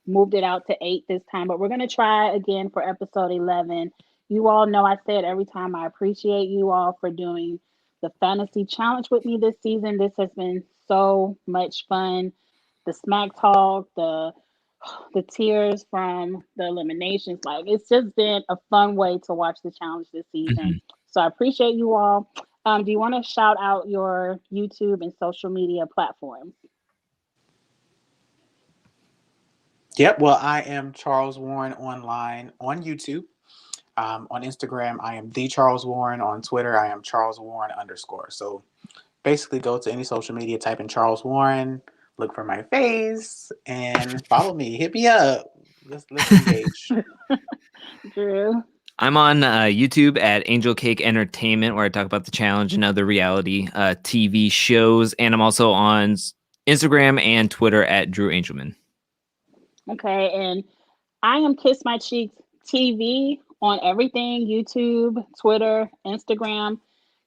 moved it out to 8 this time, but we're going to try again for episode 11. You all know I said every time I appreciate you all for doing the fantasy challenge with me this season. This has been so much fun. The smack talk, the tears from the eliminations, like it's just been a fun way to watch the challenge this season. So I appreciate you all. Do you want to shout out your YouTube and social media platforms? Yep. Well, I am Charles Warren online on YouTube. On Instagram, I am the Charles Warren. On Twitter, I am Charles Warren _ So basically go to any social media, type in Charles Warren, look for my face, and follow me. Hit me up. Let's engage. Drew. I'm on YouTube at Angel Cake Entertainment, where I talk about the challenge and other reality TV shows. And I'm also on Instagram and Twitter at Drew Angelman. Okay, and I am Kiss My Cheeks TV on everything: YouTube, Twitter, Instagram.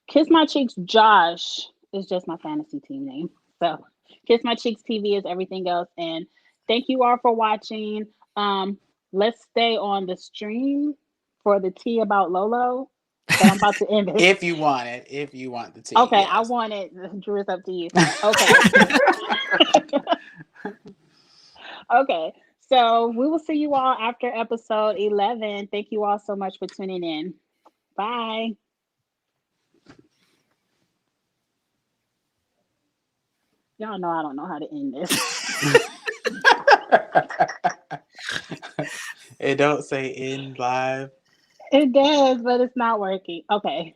Kiss My Cheeks Josh is just my fantasy team name. So Kiss My Cheeks TV is everything else. And thank you all for watching. Let's stay on the stream for the tea about Lolo. But I'm about to end it. If you want it, if you want the tea, Okay, I yes. want it. Drew, it's up to you. Okay. Okay. So we will see you all after episode 11. Thank you all so much for tuning in. Bye. Y'all know I don't know how to end this. It don't say end live. It does, but it's not working. Okay.